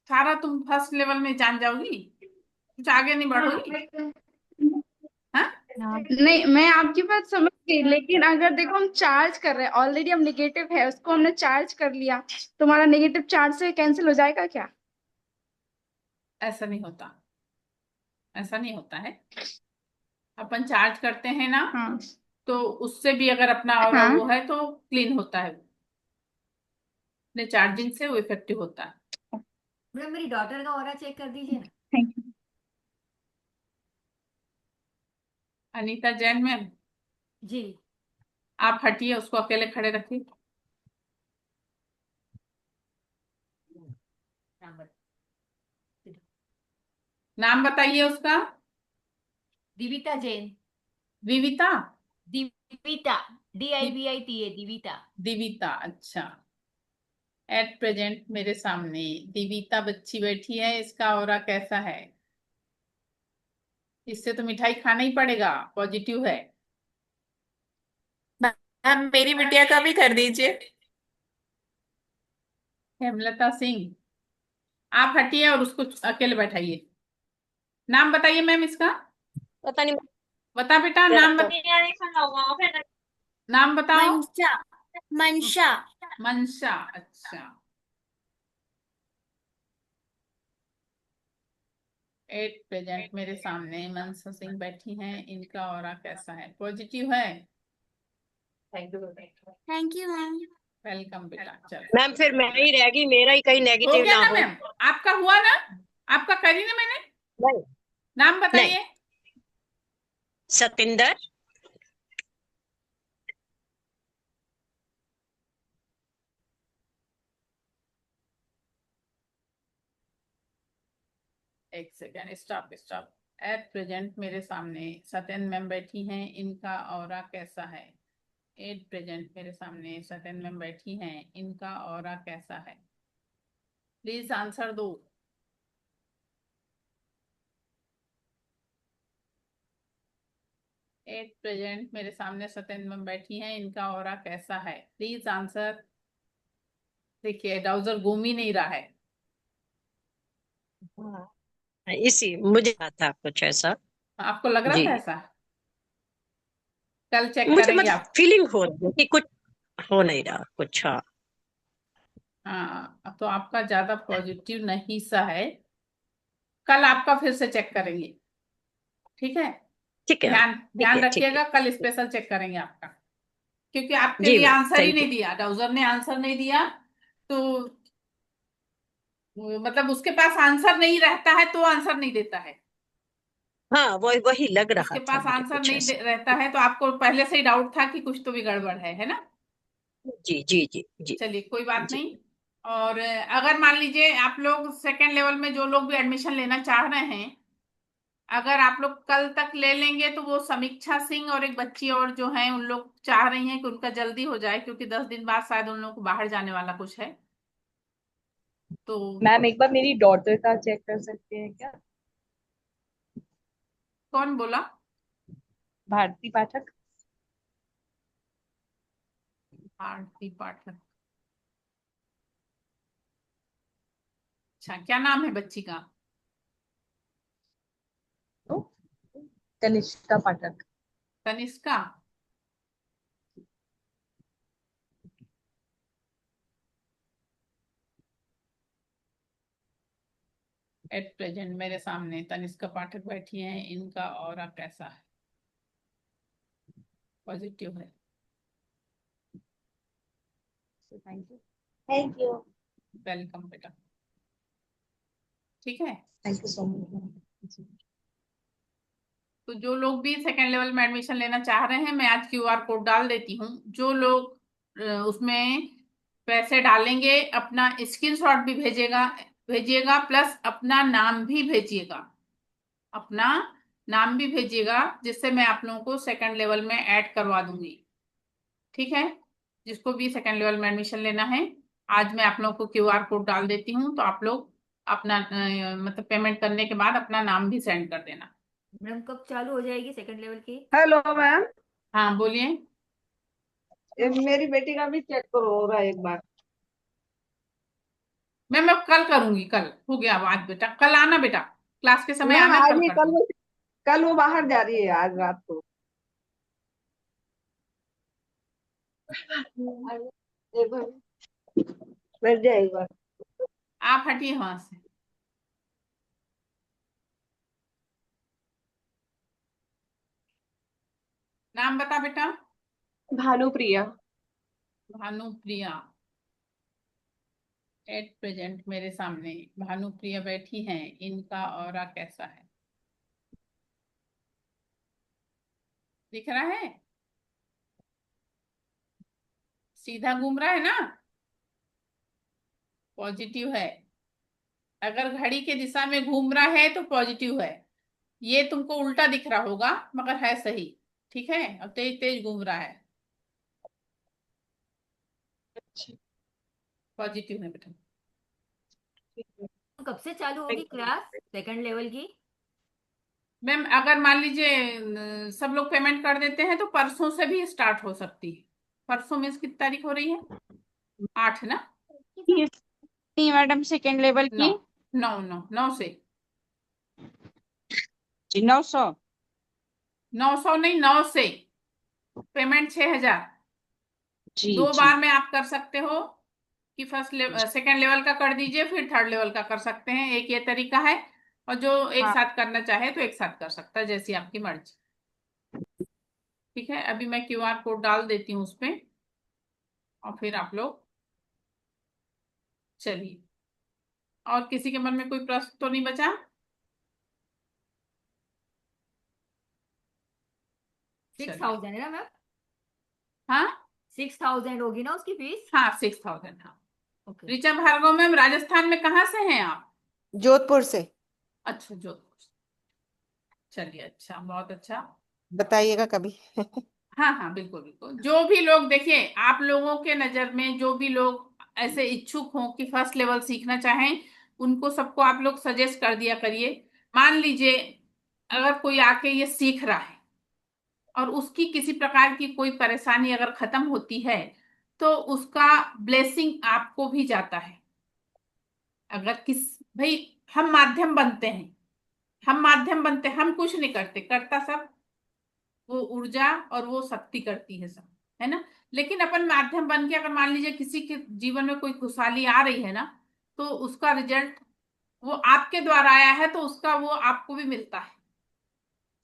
A: सारा तुम फर्स्ट लेवल में जान जाओगी, कुछ आगे नहीं बढ़ोगी। हाँ
C: नहीं, मैं आपकी बात समझ गई, लेकिन अगर देखो हम चार्ज कर रहे हैं, ऑलरेडी हम नेगेटिव है, उसको हमने चार्ज कर लिया, तो हमारा नेगेटिव चार्ज से कैंसिल हो जाएगा क्या?
A: ऐसा नहीं होता, ऐसा नहीं होता है। अपन चार्ज करते हैं ना,
C: हाँ
A: तो उससे भी अगर अपना और
C: हाँ।
A: वो है तो क्लीन होता है, अपने चार्जिंग से वो इफेक्टिव होता है।
D: मैम मेरी डॉटर का ऑरा चेक कर दीजिए ना।
C: Thank you.
A: Anita Jain ma'am,
D: जी।
A: आप हटिए, उसको अकेले खड़े रखिए। नाम बताइए उसका।
D: दिविता जैन।
A: विविता।
D: दिविता, DIVITA, दिविता।
A: दिविता, अच्छा। एट प्रेजेंट मेरे सामने दिविता बच्ची बैठी है, इसका ऑरा कैसा है? इससे तो मिठाई खाना ही पड़ेगा, पॉजिटिव है।
F: मैम मेरी बिटिया का भी कर दीजिए।
A: हेमलता सिंह, आप हटिए और उसको अकेले बैठाइए। नाम बताइए मैम इसका।
G: पता नहीं।
A: बता बेटा, नाम बताओ।
B: मंशा। मंशा।
A: मनशा, अच्छा। एट प्रेजेंट मेरे सामने मनसा सिंह बैठी हैं, इनका ऑरा कैसा है? पॉजिटिव है।
B: Thank you ma'am.
A: वेलकम बेटा, चलो।
G: मैम फिर मैं ही रह गई, मेरा ही कहीं
A: हो
G: नेगेटिव
A: गया
G: ना
A: ना
G: हो।
A: मैम, आपका हुआ ना, आपका करी ना मैंने।
G: नहीं।
A: नाम
G: नहीं।
A: बताइए।
G: सतिंदर।
A: एक second, stop stop. Eight present मेरे सामने सत्यन मैम बैठी हैं, इनका ऑरा कैसा है? एट प्रेजेंट मेरे सामने सत्यन मैम बैठी हैं, इनका ऑरा कैसा है? प्लीज आंसर दो। एट प्रेजेंट मेरे सामने सत्यन मैम बैठी हैं, इनका ऑरा कैसा है? Please answer. देखिए डाउजर घूम ही नहीं रहा है।
G: इसी मुझे लगा था कुछ ऐसा।
A: आपको लग रहा
G: जी।
A: था ऐसा? कल चेक
G: मुझे
A: करेंगे
G: मतलब
A: आप।
G: फीलिंग हो रही है कि कुछ हो नहीं रहा कुछ। हाँ।
A: हाँ, तो आपका ज्यादा पॉजिटिव नहीं सा है। कल आपका फिर से चेक करेंगे, ठीक है?
G: ठीक है।
A: ध्यान
G: ठीक
A: ध्यान
G: है। ठीक
A: रखिएगा, कल
G: है।
A: स्पेशल चेक करेंगे आपका, क्योंकि आपके
G: जी
A: लिए
G: ma'am,
A: answer he
G: thank you.
A: नहीं दिया, डाउजर ने आंसर नहीं दिया। तो मतलब उसके पास आंसर नहीं रहता है तो आंसर नहीं देता है।
G: हाँ वही लग रहा
A: उसके
G: था
A: पास
G: मुझे
A: आंसर
G: कुछ
A: नहीं
G: ऐसा।
A: रहता है, तो आपको पहले से ही डाउट था कि कुछ तो भी गड़बड़ है ना?
G: जी जी जी जी।
A: चलिए कोई बात
G: जी।
A: नहीं। और अगर मान लीजिए आप लोग सेकेंड लेवल में जो लोग भी एडमिशन लेना चाह रहे हैं, अगर आप लोग कल तक ले लेंगे तो वो समीक्षा सिंह और एक बच्ची और जो है, उन लोग चाह रही हैं कि उनका जल्दी हो जाए, क्योंकि 10 दिन बाद शायद उन लोग को बाहर जाने वाला कुछ है। तो
J: मैम एक बार मेरी डॉटर का चेक कर सकते हैं क्या?
A: कौन बोला?
J: भारती पाठक।
A: आरती पाठक, अच्छा क्या नाम है बच्ची का?
J: तो कनिष्का पाठक।
A: तनिष्का। एट प्रेजेंट मेरे सामने तनिष्का पाठक बैठी हैं, इनका ऑरा कैसा है? पॉजिटिव है।
J: Thank you.
B: Thank you.
A: Welcome बेटा, ठीक है?
J: Thank you so much.
A: तो जो लोग भी सेकेंड लेवल में एडमिशन लेना चाह रहे हैं, मैं आज क्यूआर कोड डाल देती हूँ। जो लोग उसमें पैसे डालेंगे, अपना स्क्रीनशॉट भी भेजेगा भेजिएगा, प्लस अपना नाम भी भेजिएगा, अपना नाम भी भेजिएगा, जिससे मैं आप लोगों को सेकेंड लेवल में ऐड करवा दूंगी, ठीक है? जिसको भी सेकेंड लेवल में एडमिशन लेना है, आज मैं आप लोगों को क्यूआर कोड डाल देती हूँ, तो आप लोग अपना मतलब पेमेंट करने के बाद अपना नाम भी सेंड कर देना।
D: मैडम कब चालू हो जाएगी सेकंड लेवल की?
K: हेलो मैम,
A: हाँ बोलिए।
K: मेरी बेटी का भी चेक करो हो रहा है एक बार।
A: मैं कल करूंगी, कल हो गया आज बेटा, कल आना बेटा, क्लास के समय
K: मैम
A: आना,
K: आज
A: कल
K: ही,
A: कर दूंगी।
K: कल वो बाहर जा रही है आज रात को। एक बार बैठ जाए एक बार।
A: आप हटिए वहां से। नाम बता बेटा।
K: भानुप्रिया।
A: भानुप्रिया एट प्रेजेंट मेरे सामने भानुप्रिया बैठी हैं, इनका ऑरा कैसा है दिख रहा है? सीधा घूम रहा है ना? पॉजिटिव है। अगर घड़ी के दिशा में घूम रहा है तो पॉजिटिव है। ये तुमको उल्टा दिख रहा होगा मगर है सही। ठीक है, अब तेज तेज घूम रहा है, पॉजिटिव है बेटा।
D: कब से चालू होगी क्लास सेकंड लेवल की?
A: मैम अगर मान लीजिए सब लोग पेमेंट कर देते हैं तो परसों से भी स्टार्ट हो सकती है। परसों मीन्स कितनी तारीख हो रही है? 8 ना?
G: नहीं मैडम, सेकेंड लेवल
A: 9,
G: की
A: 9 से।
G: जी 900।
A: 900 नहीं, 9 से। पेमेंट 6000।
G: जी
A: 2
G: जी
A: बार में आप कर सकते हो कि सेकेंड लेवल का कर दीजिए, फिर थर्ड लेवल का कर सकते हैं, एक ये तरीका है। और जो एक
G: हाँ।
A: साथ करना चाहे तो एक साथ कर सकता है, जैसी आपकी मर्जी। ठीक है, अभी मैं QR कोड डाल देती हूँ उसपे और फिर आप लोग चलिए। और किसी के मन में कोई प्रश्न तो नहीं बचा?
D: 6000 है ना मैम?
A: हाँ
D: 6000 होगी ना उसकी फीस?
A: हाँ 6000। हाँ।
D: ओके।
A: ऋचा भार्गव मैम, राजस्थान में कहाँ से हैं आप?
E: जोधपुर से।
A: अच्छा जोधपुर से। चलिए अच्छा, बहुत अच्छा।
E: बताइएगा कभी।
A: हाँ हाँ बिल्कुल बिल्कुल। जो भी लोग देखिए, आप लोगों के नजर में जो भी लोग ऐसे इच्छुक हों कि फर्स्ट लेवल सीखना चाहें, उनको सबको आप लोग सजेस्ट कर दिया करिए। मान लीजिए अगर कोई आके ये सीख रहा है और उसकी किसी प्रकार की कोई परेशानी अगर खत्म होती है तो उसका ब्लेसिंग आपको भी जाता है। अगर भाई हम माध्यम बनते हैं, हम माध्यम बनते हैं, हम कुछ नहीं करते, करता सब वो ऊर्जा और वो शक्ति करती है सब, है ना? लेकिन अपन माध्यम बन के अगर मान लीजिए किसी के जीवन में कोई खुशहाली आ रही है ना, तो उसका रिजल्ट वो आपके द्वारा आया है तो उसका वो आपको भी मिलता है।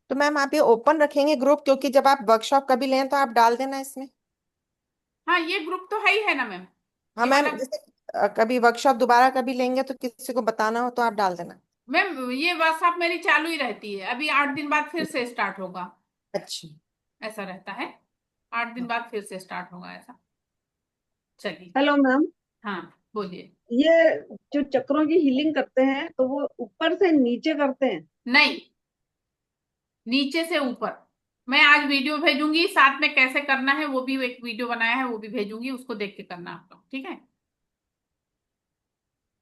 E: तो मैम आप ये ओपन रखेंगे ग्रुप, क्योंकि जब आप वर्कशॉप कभी लें तो आप डाल देना इसमें।
A: हाँ ये ग्रुप तो है ही है ना मैम,
E: हाँ
A: ये
E: मैम,
A: वाला।
E: जैसे कभी वर्कशॉप दोबारा कभी लेंगे तो किसी को बताना हो तो आप डाल देना।
A: मैम ये व्हाट्सएप मेरी चालू ही रहती है, अभी 8 दिन बाद फिर से स्टार्ट होगा।
E: अच्छा।
A: ऐसा रहता है, 8 दिन बाद फिर से स्टार्ट होगा ऐसा। चलिए।
K: हेलो मैम,
A: हाँ बोलिए।
K: ये जो चक्रों की हीलिंग करते हैं तो वो ऊपर से नीचे करते हैं?
A: नहीं, नीचे से ऊपर। मैं आज वीडियो भेजूंगी साथ में, कैसे करना है वो भी एक वीडियो बनाया है, वो भी भेजूंगी, उसको देख के करना आप लोग, ठीक है?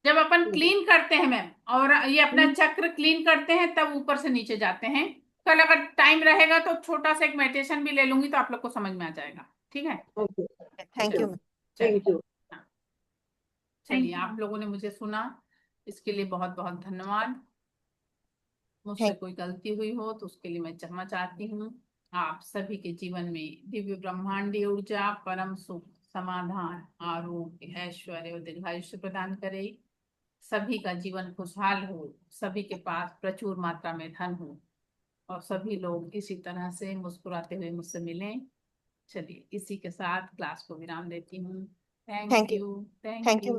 A: जब अपन क्लीन करते हैं मैम और ये अपना चक्र क्लीन करते हैं तब ऊपर से नीचे जाते हैं। कल अगर टाइम रहेगा तो छोटा सा एक मेडिटेशन भी ले लूंगी तो आप लोग को समझ में आ जाएगा, ठीक है?
K: Okay,
E: thank you ma'am.
K: Thank
A: चलिए।
K: यू।
A: हाँ, चलिए आप लोगों ने मुझे सुना, इसके लिए बहुत बहुत धन्यवाद। मुझसे
E: थैंक
A: कोई गलती हुई हो तो उसके लिए मैं क्षमा चाहती हूँ। आप सभी के जीवन में दिव्य ब्रह्मांडीय ऊर्जा, परम सुख, समाधान, आरोग्य, ऐश्वर्य और दीर्घायुष्य प्रदान करे। सभी का जीवन खुशहाल हो, सभी के पास प्रचुर मात्रा में धन हो और सभी लोग इसी तरह से मुस्कुराते हुए मुझसे मिलें। चलिए इसी के साथ क्लास को विराम देती हूँ। Thank
E: thank you.
A: You, thank
E: thank you.
A: You.